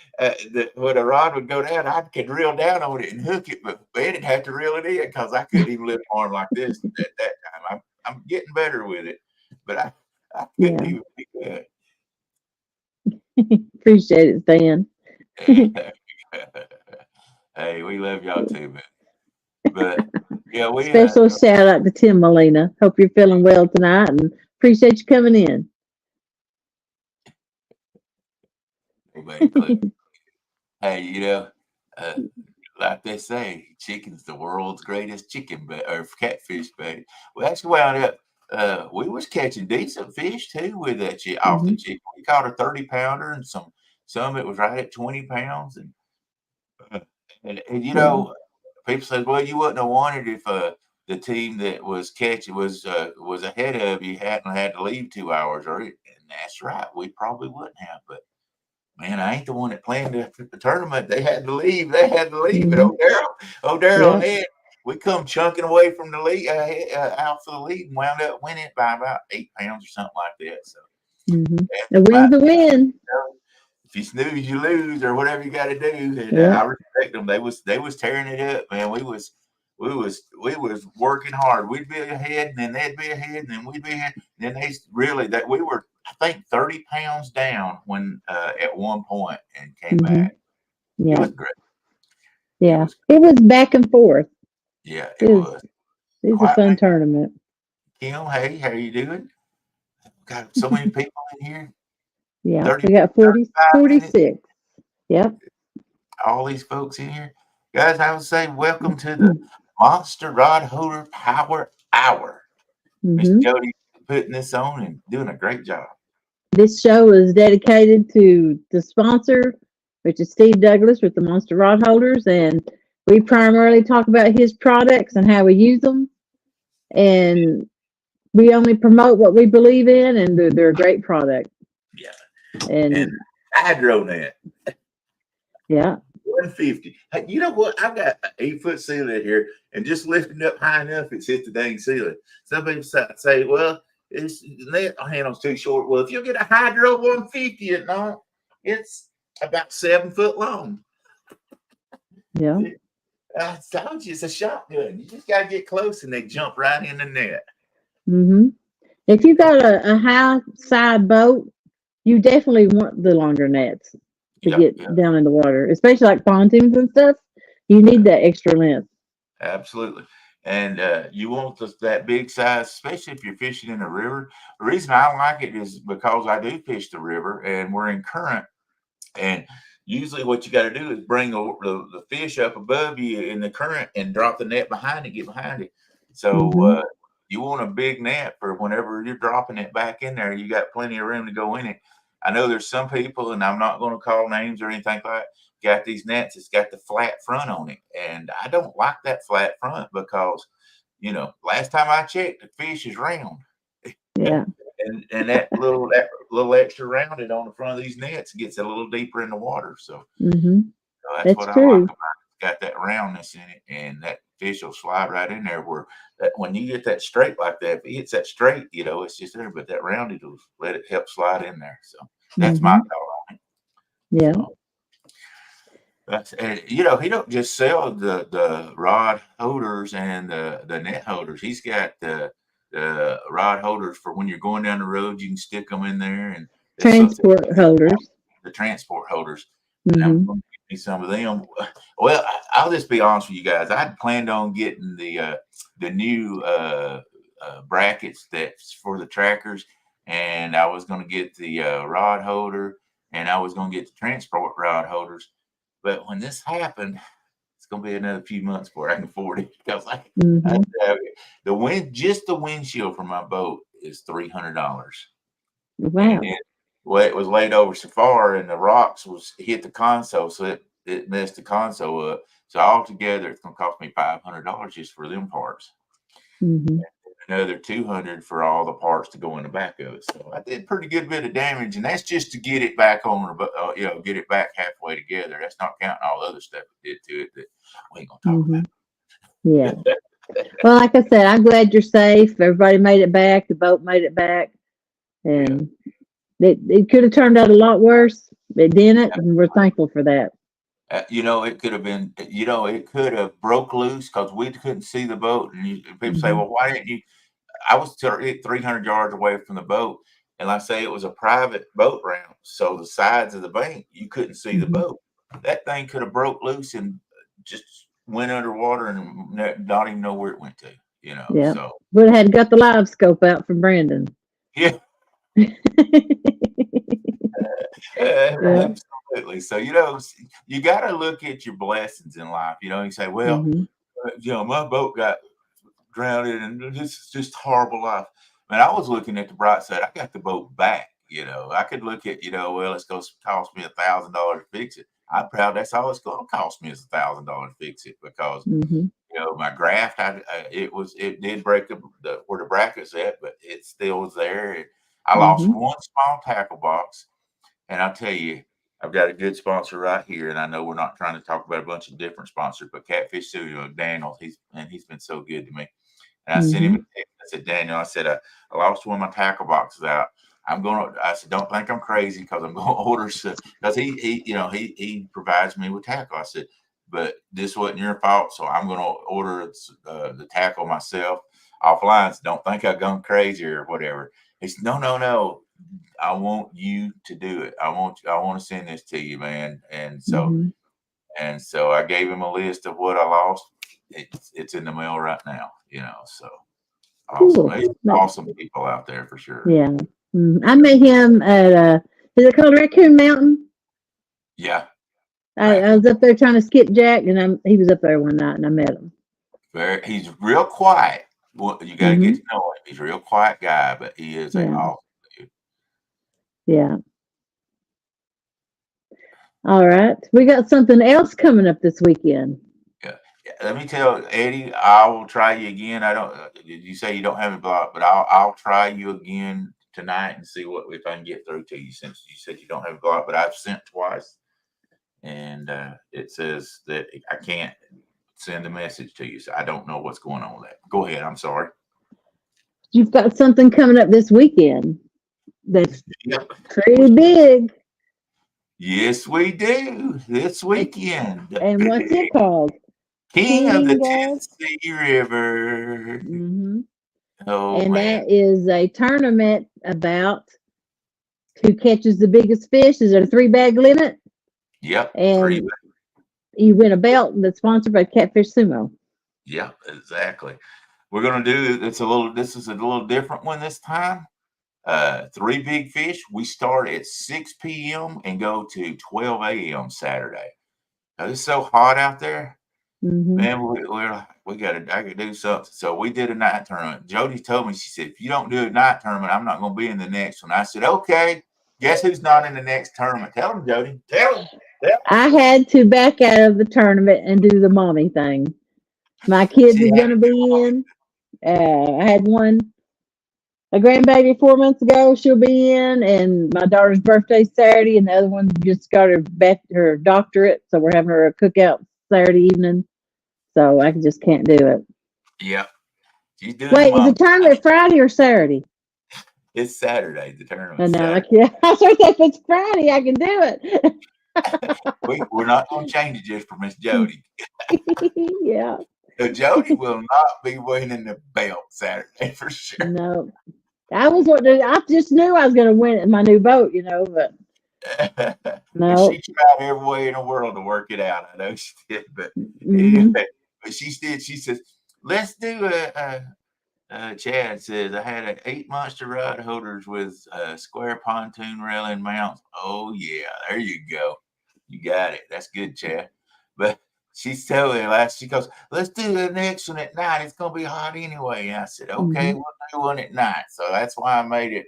when a rod would go down, I could reel down on it and hook it, but Ed would have to reel it in because I couldn't even lift my arm like this at that time. I'm getting better with it, but I couldn't Yeah. even do that. Appreciate it, Stan. Hey, we love y'all too, man. But yeah, we Special shout out to Tim Molina. Hope you're feeling well tonight and appreciate you coming in. nobody clue. Hey, uh, like they say, chicken's the world's greatest chicken bait or catfish bait. We actually wound up. We was catching decent fish too with that off the Hmm. chicken. We caught a 30 pounder and some it was right at 20 pounds uh, and Yeah. people said, well, you wouldn't have wanted if the team that was catching was ahead of you hadn't had to leave 2 hours early. And that's right, we probably wouldn't have, but man, I ain't the one that planned the tournament. They had to leave. They had to leave. And Hmm. Daryl and Yep. Ed, we come chunking away from the lead, out for the lead, and wound up winning it by about 8 pounds or something like that. So Hmm. that's A win's about a win. if you snooze, you lose, or whatever you got to do. And I Yep. respect them. They was tearing it up, man. we was working hard. We'd be ahead, and then they'd be ahead, and then we'd be ahead. And then they really that we were, I think, 30 pounds down when at one point and came Hmm. back. It Yeah. was great. It Yeah. was It was back and forth. yeah, It it was was. it was a Quite fun tournament. Kim, hey, how you doing? Got so many people in here. Yeah. 30, We got 40, 35 minutes. 46. Yep. All these folks in here. Guys, I would say welcome to the Monster Rod Holder Power Hour. Miss Hmm. Jody putting this on and doing a great job. This show is dedicated to the sponsor, which is Steve Douglas with the Monster Rod Holders, and we primarily talk about his products and how we use them. And we only promote what we believe in, and they're a great product. Yeah. And And HydroNet yeah, 150. Hey, you know what? I've got an 8-foot ceiling here, and just lifting up high enough, it's hit the dang ceiling. Some people say, well, it's the net handle's too short. Well, if you get a Hydro 150, it's about 7 foot long. yeah. I told you it's a shotgun. You just gotta get close, and they jump right in the net. Hmm. If you got a high side boat, you definitely want the longer nets to Yeah, get yeah, down in the water, especially like pontoons and stuff. You need that extra length. absolutely. And you want that big size, especially if you're fishing in the river. The reason I like it is because I do fish the river, and we're in current. And usually, what you got to do is bring the fish up above you in the current and drop the net behind it, get behind it. So Hmm. you want a big net for whenever you're dropping it back in there. You got plenty of room to go in it. I know there's some people, and I'm not going to call names or anything like that, got these nets. It's got the flat front on it, and I don't like that flat front because, last time I checked, the fish is round. Yeah. And that little extra rounded on the front of these nets gets a little deeper in the water. So, Hmm. that's That's what I like true. about it. It's got that roundness in it, and that fish will slide right in there. Where that when you get that straight like that, if it hits that straight, it's just there. But that rounded will let it help slide in there. So that's my Hmm. thought on it. Yeah. So that's and he don't just sell the rod holders and the net holders. He's got the rod holders for when you're going down the road. You can stick them in there, and it's something Transport holders. the transport holders. And I'm Hmm. going to get me some of them. Well, I'll just be honest with you guys. I'd planned on getting the new brackets that's for the trackers, and I was going to get the rod holder, and I was going to get the transport rod holders. But when this happened, it's going to be another few months before I can afford it because I Hmm. just the windshield for my boat is $300, and Wow. it was laid over so far, and the rocks was hit the console, so it messed the console up. So altogether, it's going to cost me $500 just for them parts. Hmm. Another 200 for all the parts to go in the back of it. So I did pretty good bit of damage, and that's just to get it back on, get it back halfway together. That's not counting all the other stuff it did to it that we ain't gonna talk Hmm. about. Yeah. Well, like I said, I'm glad you're safe. Everybody made it back. The boat made it back, Yeah. and it could have turned out a lot worse. It didn't, and we're thankful for that. It could have been, it could have broke loose because we couldn't see the boat. And people say, Hmm. well, why didn't you? I was 300 yards away from the boat, and like I say, it was a private boat ramp, so the sides of the bank you couldn't see the Hmm. boat. That thing could have broke loose and just went underwater and not even know where it went to. Yeah. So Would have had got the live scope out from Brandon. yeah, Yeah. absolutely. So you got to look at your blessings in life. You say, well, Hmm. my boat got grounded, and this is just horrible life. Man, I was looking at the bright side. I got the boat back. I could look at, well, it's going to cost me $1,000 to fix it. I'm proud that's all it's going to cost me is $1,000 to fix it because Hmm. my graft, it did break where the bracket's at, but it still was there. And I lost Hmm. one small tackle box, and I'll tell you, I've got a good sponsor right here, and I know we're not trying to talk about a bunch of different sponsors, but Catfish Studio, Daniel, he's been so good to me. And I sent him a Hmm. text. I said, Daniel, I said, I lost one of my tackle boxes out. I said, don't think I'm crazy because I'm going to order some, because he provides me with tackle. I said, but this wasn't your fault, so I'm going to order the tackle myself offline. So don't think I've gone crazy or whatever. It's no. I want you to do it. I want to send this to you, man. And so I gave him a list of what I lost. It's in the mail right now, so awesome. Cool. There's awesome people out there for sure. Yeah. I met him at is it called Raccoon Mountain? Yeah. I was up there trying to skip jack, and he was up there one night, and I met him. He's real quiet. Well, you got to get to know him. He's a real quiet guy, but he is an awesome dude. Yeah. All right. We got something else coming up this weekend. Yeah. Let me tell Eddie, I will try you again. You say you don't have a block, but I'll try you again tonight and see if I can get through to you, since you said you don't have a block, but I've sent twice, and it says that I can't send a message to you, so I don't know what's going on with that. Go ahead. I'm sorry. You've got something coming up this weekend that's pretty big. Yes, we do. This weekend. And what's it called? King of the Tennessee River. Oh, and man. That is a tournament about who catches the biggest fish. Is there a 3-bag limit? Yep. And you win a belt that's sponsored by Catfish Sumo. Yeah, exactly. We're gonna do this is a little different one this time. 3 big fish. We start at 6 p.m. and go to 12 a.m. Saturday. Now, it's so hot out there. Man, I could do something. So we did a night tournament. Jody told me, she said, if you don't do a night tournament, I'm not going to be in the next one. I said, okay. Guess who's not in the next tournament? Tell him, Jody. Tell him. I had to back out of the tournament and do the mommy thing. My kids was going to be in. I had a grandbaby 4 months ago. She'll be in, and my daughter's birthday Saturday, and the other one just got her doctorate, so we're having her a cookout Saturday evening. So I just can't do it. Yeah. Wait, is the tournament Friday or Saturday? It's Saturday. The tournament. I know. I was if it's Friday, I can do it. We're not going to change it just for Miss Jody. Yeah. So Jody will not be winning the belt Saturday for sure. No. I just knew I was going to win it in my new boat, but no. She tried every way in the world to work it out. I know she did, but anyway, but she did. She says, "Let's do Chad says, I had 8 monster rod holders with square pontoon railing mounts. Oh yeah, there you go. You got it. That's good, Chad. But she's telling me she goes, let's do the next one at night. It's gonna be hot anyway. And I said, okay, we'll do one at night. So that's why I made it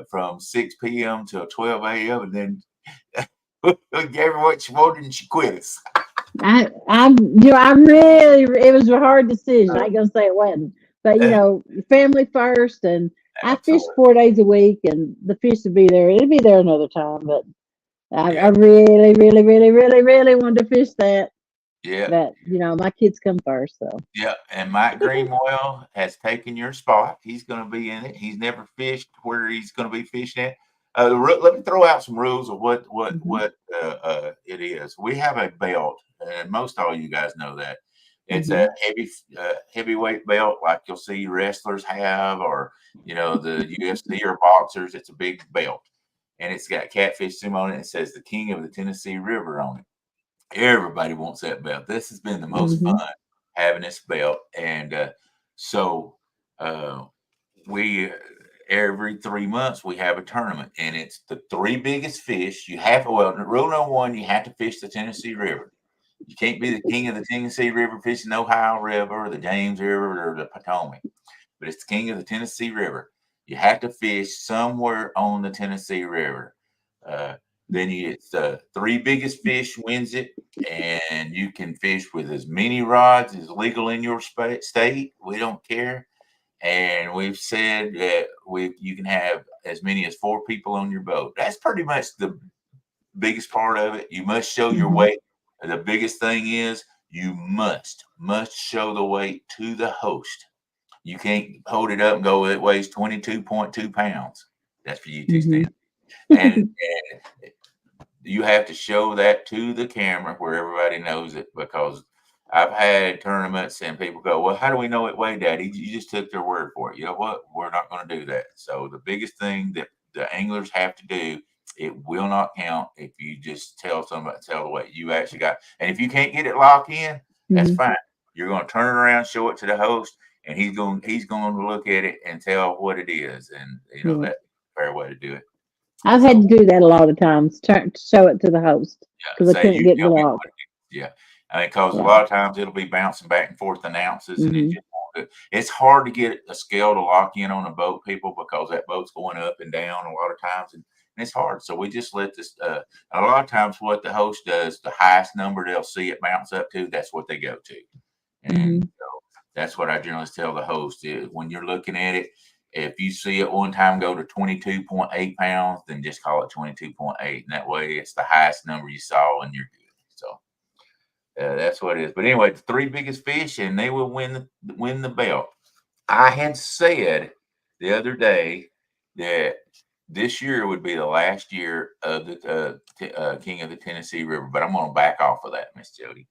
from 6 p.m. till 12 a.m. and then we gave her what she wanted and she quit us. I it was a hard decision. I ain't gonna say it wasn't. But family first, and I fish 4 days a week, and the fish will be there. It'll be there another time, but I really, really, really, really, really wanted to fish that. Yeah. But my kids come first, so. Yeah, and Mike Greenwell has taken your spot. He's going to be in it. He's never fished where he's going to be fishing at. Let me throw out some rules of what it is. We have a belt, and most all you guys know that. It's a heavyweight belt like you'll see wrestlers have, or the UFC or boxers. It's a big belt, and it's got Catfish Sumo on it. It says the King of the Tennessee River on it. Everybody wants that belt. This has been the most fun having this belt, and so we every 3 months we have a tournament, and it's the 3 biggest fish. Rule number 1, you have to fish the Tennessee River. You can't be the king of the Tennessee River fishing the Ohio River or the James River or the Potomac, but it's the king of the Tennessee River. You have to fish somewhere on the Tennessee River. Then it's the 3 biggest fish wins it, and you can fish with as many rods as legal in your state. We don't care. And we've said that you can have as many as 4 people on your boat. That's pretty much the biggest part of it. You must show your weight. The biggest thing is you must show the weight to the host. You can't hold it up and go, it weighs 22.2 pounds. That's for you two, Stan. And you have to show that to the camera where everybody knows it, because I've had tournaments and people go, well, how do we know it weighed that? You just took their word for it. You know what? We're not going to do that. So the biggest thing that the anglers have to do, it will not count if you just tell the weight you actually got. And if you can't get it locked in, that's Mhm. fine. You're going to turn it around, show it to the host, and he's going to look at it and tell what it is. And Yeah. that's a fair way to do it. I've had to do that a lot of times, show it to the host because I Say, couldn't you get the tell me lock. what it is. Yeah. I mean, because a Yeah. lot of times it'll be bouncing back and forth announces, and Mhm. it's hard to get a scale to lock in on a boat, people, because that boat's going up and down a lot of times, and it's hard. So we just let this. A lot of times, what the host does, the highest number they'll see it bounce up to, that's what they go to, and Mhm. so that's what I generally tell the host is when you're looking at it. If you see it one time go to 22.8 pounds, then just call it 22.8. And that way it's the highest number you saw and you're good. So that's what it is. But anyway, the three biggest fish and they will win the belt. I had said the other day that this year would be the last year of the King of the Tennessee River, but I'm going to back off of that, Miss Jody.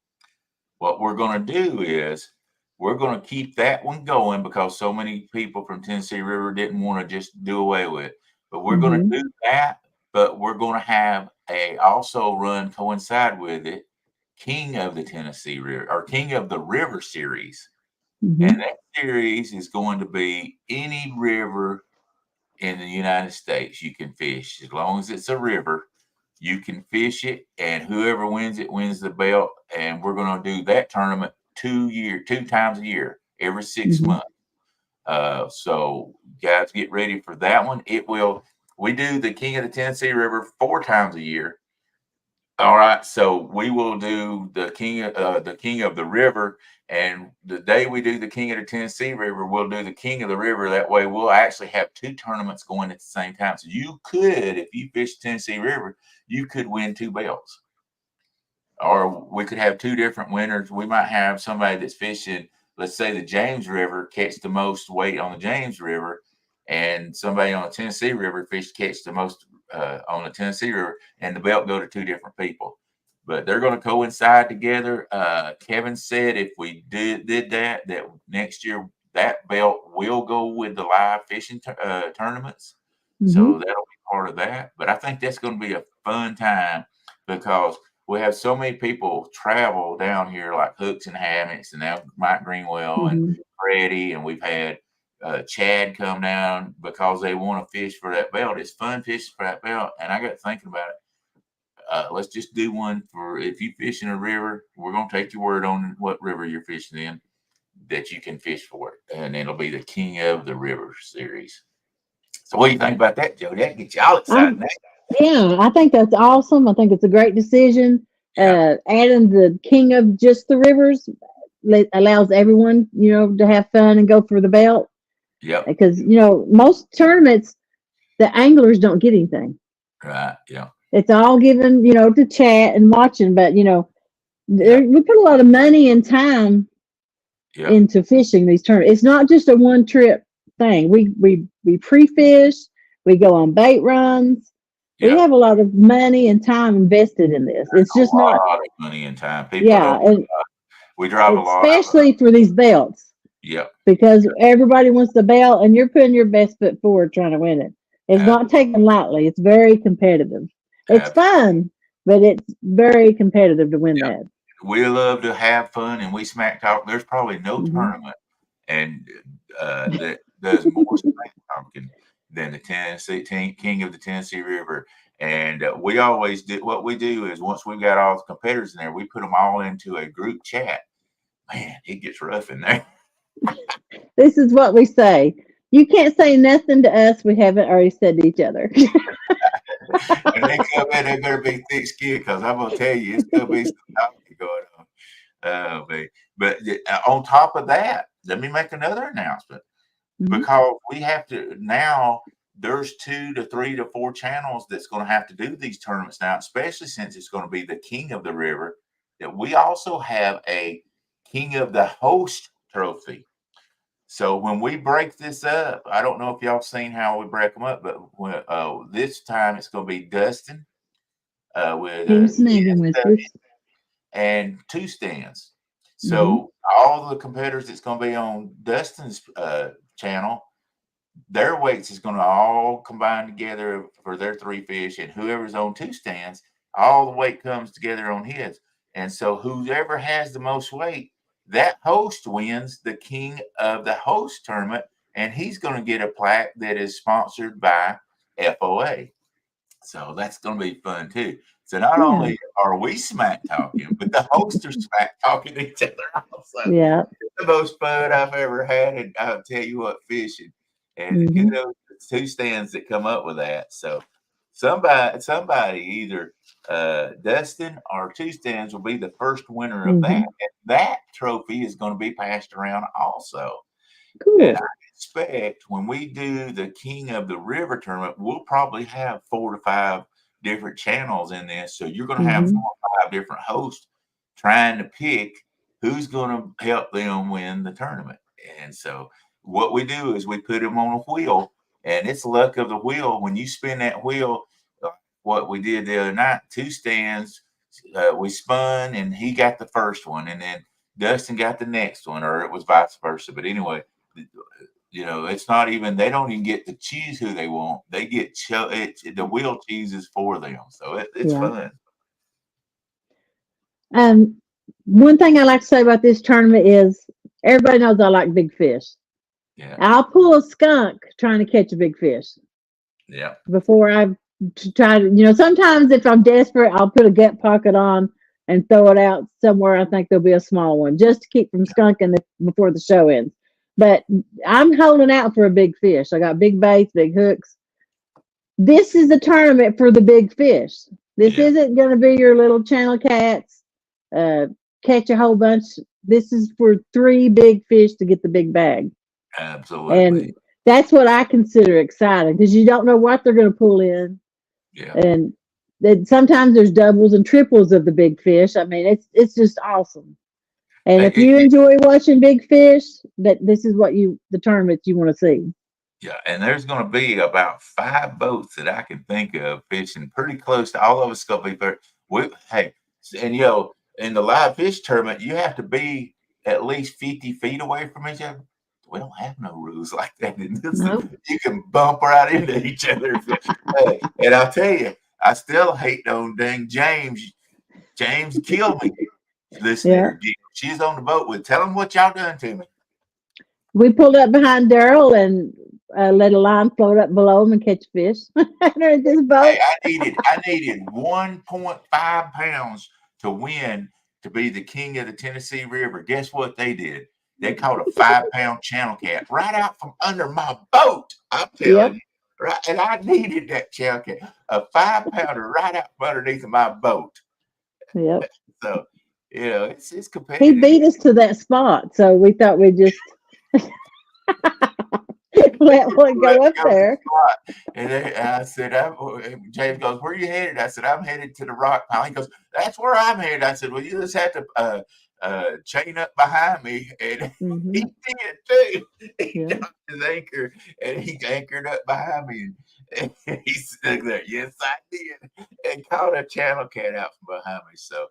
What we're going to do is we're going to keep that one going because so many people from Tennessee River didn't want to just do away with it. But we're going to Mhm. do that, but we're going to have a also run coincide with it, King of the Tennessee River or King of the River series. And Mhm. that series is going to be any river in the United States you can fish. As long as it's a river, you can fish it, and whoever wins it wins the belt. And we're going to do that tournament 2 times a year, every 6 months. Mhm. So guys, get ready for that one. We do the King of the Tennessee River 4 times a year. All right, so we will do the King of the River, and the day we do the King of the Tennessee River, we'll do the King of the River. That way, we'll actually have 2 tournaments going at the same time. So you could, if you fish the Tennessee River, you could win 2 belts, or we could have 2 different winners. We might have somebody that's fishing, let's say the James River, catch the most weight on the James River, and somebody on the Tennessee River catch the most on the Tennessee River, and the belt go to 2 different people. But they're going to coincide together. Kevin said if we did that next year that belt will go with the live fishing tournaments. So Mhm. that'll be part of that. But I think that's going to be a fun time because we have so many people travel down here, like Hooks and Hammocks, and now Mike Greenwell and Mhm. Freddie, and we've had Chad come down because they want to fish for that belt. It's fun fishing for that belt, and I got thinking about it. Let's just do one for if you fish in a river. We're gonna take your word on what river you're fishing in that you can fish for it, and it'll be the King of the River series. So, what do you think about that, Joe? That gets y'all excited, I'm now. Yeah, I think that's awesome. I think it's a great decision. Yeah, Adding the king of just the rivers allows everyone, to have fun and go for the belt. yep, Because, most tournaments, the anglers don't get anything. right, yeah, It's all given, to chat and watching. But, yep, we put a lot of money and time yep, into fishing these tournaments. It's not just a one trip thing. We pre-fish, we go on bait runs. We yep. have a lot of money and time invested in this. It's A just not, lot of money and time. People yeah, don't. and We drive a lot of. especially for these belts Yep, because everybody wants the belt and you're putting your best foot forward trying to win it. It's ab- not taken lightly. It's very competitive. It's absolutely. fun, but it's very competitive to win Yep. that. We love to have fun, and we smack talk. There's probably no Hmm. tournament and that does more smack talking than the King of the Tennessee River. And we always do. What we do is once we've got all the competitors in there, we put them all into a group chat. Man, it gets rough in there. This is what we say. You can't say nothing to us we haven't already said to each other. And they come in, they better be thick skinned because I'm gonna tell you, it's gonna be some talking going on. Man. But on top of that, let me make another announcement Hmm. because we have to now. There's 2 to 3 to 4 channels that's going to have to do these tournaments now, especially since it's going to be the King of the River. That we also have a King of the Host trophy. So when we break this up, I don't know if y'all seen how we break them up, but this time it's going to be Dustin, with He was snagging whiskers. and 2 stands. Mm-hmm. So all the competitors that's going to be on Dustin's channel, their weights is going to all combine together for their 3 fish, and whoever's on 2 stands, all the weight comes together on his. And so whoever has the most weight, that host wins the king of the host tournament, and he's going to get a plaque that is sponsored by FOA. So that's going to be fun too. So not only are we smack talking, but the hosts are smack talking each other also. Yeah. It's the most fun I've ever had, and I'll tell you what, fishing. And Mm-hmm. kudos to 2 stands that come up with that. So somebody either Dustin or 2 stands will be the first winner of that. And that trophy is going to be passed around also. Cool. And I expect when we do the King of the River tournament, we'll probably have 4 to 5 different channels in this. So you're going to have 4 or 5 different hosts trying to pick who's going to help them win the tournament. And so what we do is we put them on a wheel, and it's luck of the wheel. When you spin that wheel, what we did the other night, 2 stands, we spun, and he got the first one, and then Dustin got the next one, or it was vice versa. But anyway, it's not even, they don't even get to choose who they want. They get the wheel chooses for them. So it's fun. One thing I like to say about this tournament is everybody knows I like big fish. Yeah. I'll pull a skunk trying to catch a big fish. Yeah. Before I try to, sometimes if I'm desperate, I'll put a gut pocket on and throw it out somewhere I think there'll be a small one just to keep from skunking before the show ends. But I'm holding out for a big fish. I got big baits, big hooks. This is a tournament for the big fish. This isn't going to be your little channel cats, catch a whole bunch. This is for 3 big fish to get the big bag. Absolutely. And that's what I consider exciting because you don't know what they're going to pull in. Yeah. And sometimes there's doubles and triples of the big fish. I mean, it's just awesome. And if you enjoy watching big fish, this is what the tournaments you want to see. Yeah, and there's going to be about 5 boats that I can think of fishing pretty close to all of us. Going to be there. In the live fish tournament, you have to be at least 50 feet away from each other. We don't have no rules like that in this. Nope. You can bump right into each other. And I'll tell you, I still hate on dang James. James killed me. Listen here, she's on the boat with. Tell him what y'all done to me. We pulled up behind Daryl and let a line float up below him and catch fish. This boat. Hey, I needed 1.5 pounds to win to be the king of the Tennessee River. Guess what they did? They caught a 5-pound channel cat right out from under my boat. I'm telling you, right? And I needed that channel cat, a 5-pounder right out from underneath of my boat. Yep. So it's competitive. He beat us to that spot, so we thought we'd just let one go up there. And I said, James goes, "Where are you headed?" I said, "I'm headed to the rock pile." He goes, "That's where I'm headed." I said, "Well, you just have to chain up behind me." And he did too. He dropped his anchor and he anchored up behind me. And he stood there. Yes, I did. And caught a channel cat out from behind me. So,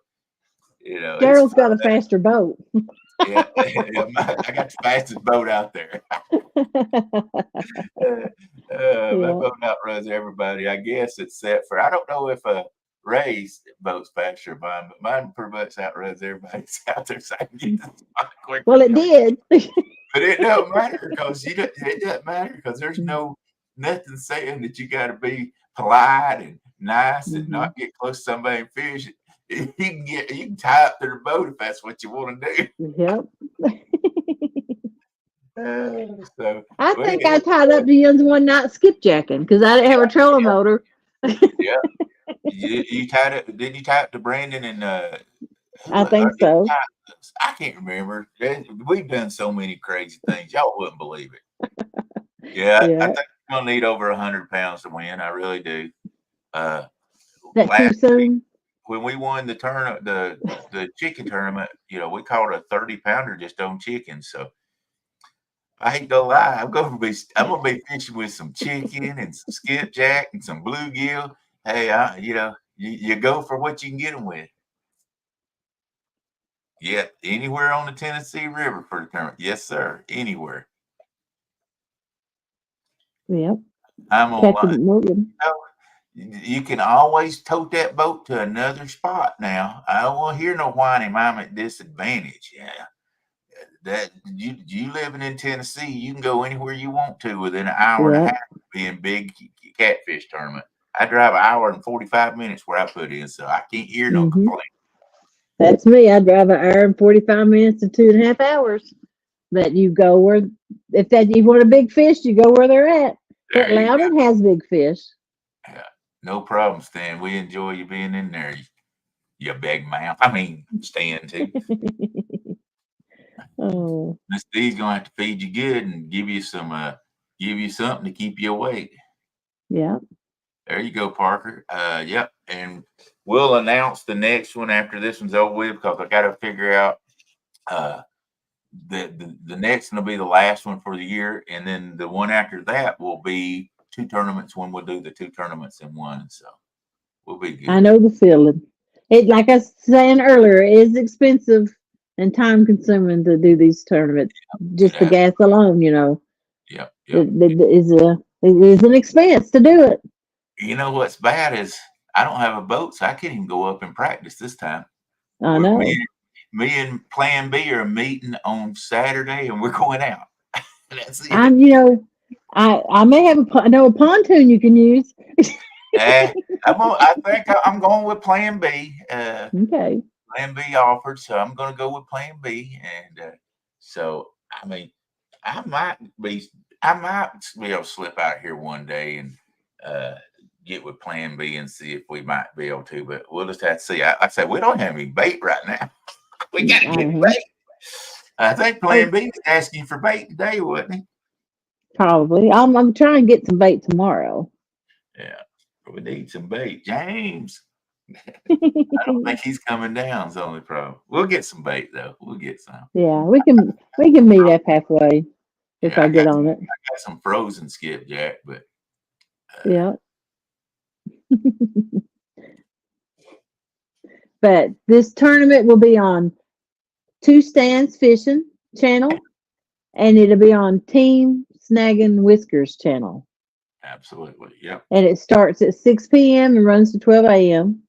Daryl's got a faster boat. Yeah, I got the fastest boat out there. My boat outruns everybody. I guess except for, I don't know if Ray's boat's faster than mine, but mine pretty much outruns everybody's out there. So I can get the spot quicker. Well, it did. But it don't matter because it doesn't matter because there's nothing saying that you got to be polite and nice and not get close to somebody and fish. You can tie up to the boat if that's what you want to do. Yep. I think I tied up the ends one night skipjacking because I didn't have a trolling motor. Yeah. You tied it? Did you tie it to Brandon and? I think so. I can't remember. We've done so many crazy things. Y'all wouldn't believe it. Yeah. I think I'm gonna need over 100 pounds to win. I really do. That too soon? When we won the tournament, the chicken tournament, we caught a 30-pounder just on chicken. So I ain't gonna lie, I'm gonna be fishing with some chicken and some skipjack and some bluegill. Hey, You go for what you can get them with. Yeah, anywhere on the Tennessee River for the tournament. Yes, sir. Anywhere. Yep. I'm on. Captain Morgan. You can always tote that boat to another spot now. I don't want to hear no whining I'm at disadvantage. Yeah. That you living in Tennessee, you can go anywhere you want to within an hour and a Yep. half of being big catfish tournament. I drive an hour and 45 minutes where I put in, so I can't hear no Mhm. complaint. That's me. I drive an hour and 45 minutes to 2.5 hours. But you go where, if that you want a big fish, you go where they're at. There Fort you go. Loudon has big fish. Yeah, no problem, Stan. We enjoy you being in there. You big mouth. I mean, Stan too. Oh, Miss D's gonna have to feed you good and give you something to keep you awake. yeah. There you go, Parker. Yep. And we'll announce the next one after this one's over with because I got to figure out uh, the next one will be the last one for the year, and then the one after that will be 2 tournaments when we'll do the 2 tournaments in one. So we'll be I good. know the feeling. It, like I was saying earlier, it is expensive and time consuming to do these tournaments. It Just the has. gas alone, you know, Yep. it, Yep. it is an expense to do it. You know what's bad is I don't have a boat, so I can't even go up and practice this time. I We're, know. me and Plan B are meeting on Saturday, and we're going out. That's it. I'm, I may have I know a pontoon you can use. Uh, I think I'm going with Plan B. Okay. Plan B offered, so I'm going to go with Plan B. And so, I mean, I might be, I might be able to slip out here one day and uh, get with Plan B and see if we might be able to. But we'll just have to see. I say we don't have any bait right now. We got to get Uh-huh. bait. I think Oh, Plan B was asking for bait today, wasn't he? probably. I'm trying to get some bait tomorrow. Yeah, we need some bait, James. I don't think he's coming down. Is the only problem. We'll get some bait though. We'll get some. Yeah, we can meet up halfway if Yeah, I I get on it. got some frozen skipjack, but uh, Yeah. But this tournament will be on Two Stands Fishing channel, and it'll be on Team Snagging Whiskers channel. absolutely, yep, And it starts at 6 p.m. and runs to 12 a.m.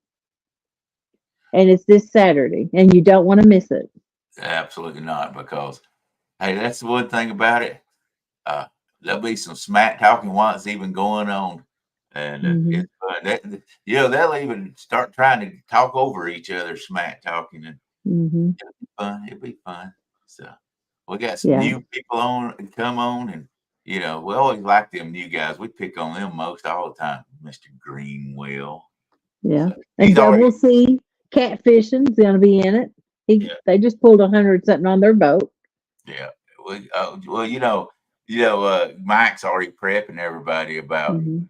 And it's this Saturday, and you don't want to miss it. absolutely not. Because hey, that's the one thing about it. Uh, there'll be some smack talking while it's even going on, and Hmm. it's fun. They'll even start trying to talk over each other, smack talking, and Hmm. it'll be fun. It'll be fun. So we got some Yeah, new people on and come on, and we always like them new guys. We pick on them most all the time. Mr. Greenwell. yeah. So And he's already Double C Catfishing's going to be in it. yeah. They just pulled 100 something on their boat. Yeah. Well, Mike's already prepping everybody about. Hmm.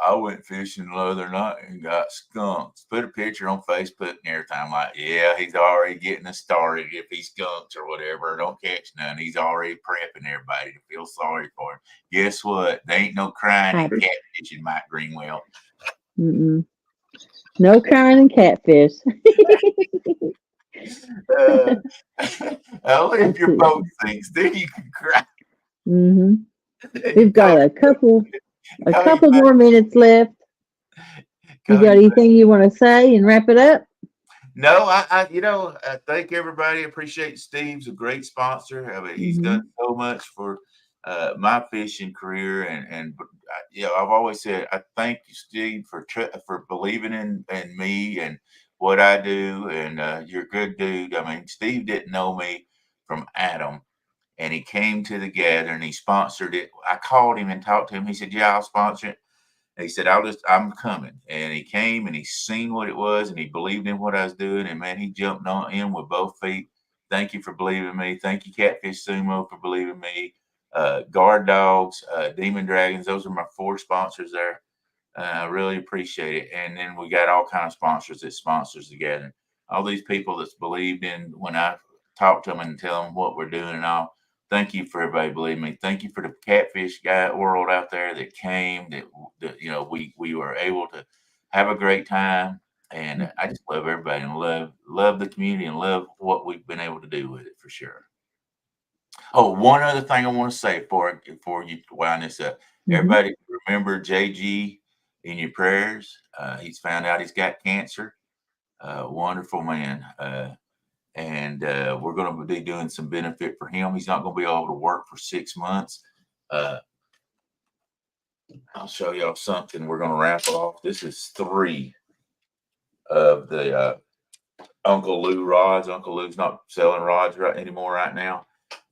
I went fishing the other night and got skunks. Put a picture on Facebook and everything. I'm like, yeah, he's already getting us started. If he skunks or whatever, don't catch none. He's already prepping everybody to feel sorry for him. Guess what? There ain't no crying in catfishing, Mike Greenwell. Mm-mm. No crying and catfish. Uh, only if Let's your see. boat sinks, then you can cry. Hmm. Then you We've call, got a call you couple back. more minutes left. You Call got you back. anything you want to say and wrap it up? No, I thank everybody. Appreciate Steve's a great sponsor. I mean, he's done Hmm. so much for my fishing career, and I've always said I thank you, Steve, for believing in me and what I do. And you're a good dude. I mean, Steve didn't know me from Adam, and he came to the gather and he sponsored it. I called him and talked to him. He said, "Yeah, I'll sponsor it." And he said, I'm coming. And he came and he seen what it was and he believed in what I was doing. And man, he jumped on in with both feet. Thank you for believing me. Thank you, Catfish Sumo, for believing me. Guard Dogs, Demon Dragons. Those are my 4 sponsors there. I really appreciate it. And then we got all kind of sponsors that sponsors together. All these people that's believed in when I talk to them and tell them what we're doing and all. Thank you for everybody believing me. Thank you for the catfish guy world out there that came. That we were able to have a great time. And I just love everybody and love the community and love what we've been able to do with it for sure. Oh, one other thing I want to say before you wind this up. Mhm. Everybody remember JG in your prayers. He's found out he's got cancer. Wonderful man. And we're going to be doing some benefit for him. He's not going to be able to work for 6 months. I'll show y'all something. We're going to raffle off. This is 3 of the Uncle Lou rods. Uncle Lou's not selling rods anymore right now.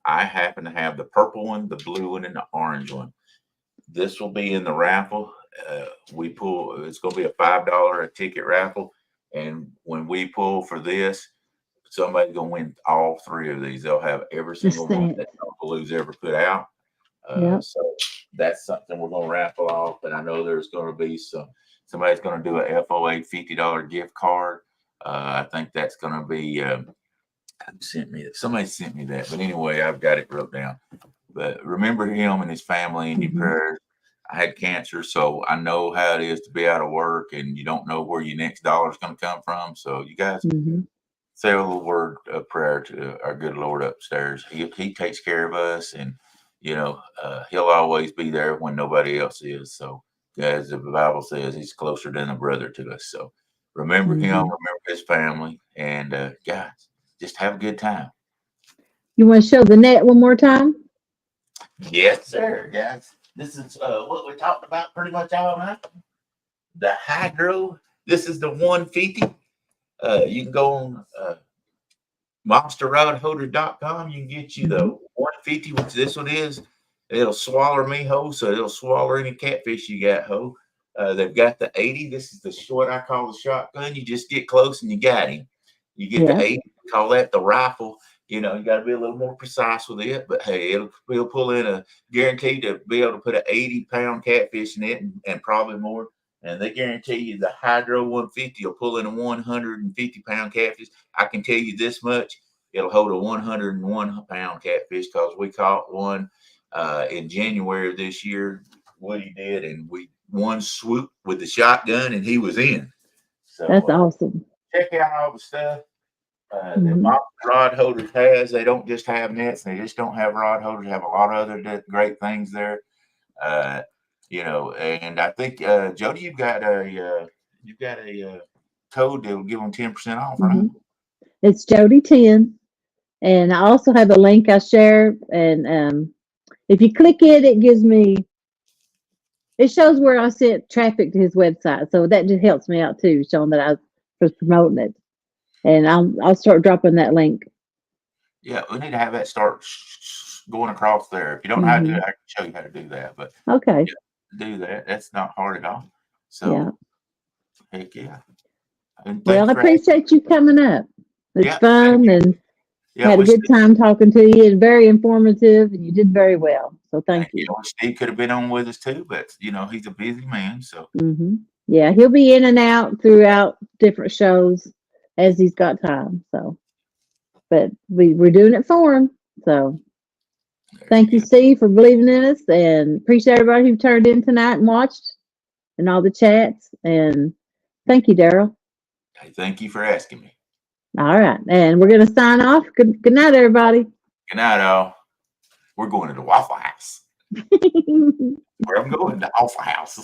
I happen to have the purple one, the blue one, and the orange one. This will be in the raffle. We pull. It's going to be a $5 a ticket raffle, and when we pull for this, somebody's going to win all 3 of these. They'll have every single one that Uncle Lou's ever put out. Yep. So that's something we're going to raffle off. And I know there's going to be somebody's going to do a FOA $50 gift card. I think that's going to be somebody sent me that. But anyway, I've got it wrote down. But remember him and his family in your prayers. I had cancer, so I know how it is to be out of work and you don't know where your next dollar is going to come from. So you guys say a little word of prayer to our good Lord upstairs. He takes care of us, and he'll always be there when nobody else is. So as the Bible says, he's closer than a brother to us. So remember him, remember his family, and guys, just have a good time. You want to show the net one more time? Yes, sir, guys. This is what we talked about pretty much all night. The Hydro. This is the 150. You can go on monsterrodholder.com. You can get you the 150, which this one is. It'll swallow me whole, so it'll swallow any catfish you got whole. They've got the 80. This is what I call the shotgun. You just get close and you got him. You get the 80. Call that the rifle. You got to be a little more precise with it, but hey, it'll pull in a guarantee to be able to put an 80-pound catfish in it and probably more. And they guarantee you the Hydro 150 will pull in a 150-pound catfish. I can tell you this much: it'll hold a 101-pound catfish because we caught one in January of this year. Woody did, and we one swoop with the shotgun, and he was in. So that's awesome. Check out all the stuff. The rod holders has. They don't just have nets. They just don't have rod holders. They have a lot of other great things there. And I think Jody, you've got a code that will give them 10% off, right? It's Jody 10, and I also have a link I share. And if you click it, it shows where I sent traffic to his website. So that just helps me out too, showing that I was promoting it. And I'll start dropping that link. Yeah, we need to have that start going across there. If you don't know how to do it, I can show you how to do that. But okay, do that. That's not hard at all. So heck yeah. Well, I appreciate you coming up. It's fun and had a good time talking to you, and very informative, and you did very well. So thank you. Steve could have been on with us too, but he's a busy man. So yeah, he'll be in and out throughout different shows as he's got time. So, but we're doing it for him. So thank you, Steve, for believing in us, and appreciate everybody who turned in tonight and watched and all the chats. And thank you, Daryl. Hey, thank you for asking me. All right. And we're going to sign off. Good night, everybody. Good night, all. We're going to the Waffle House. Where I'm going, the Waffle House.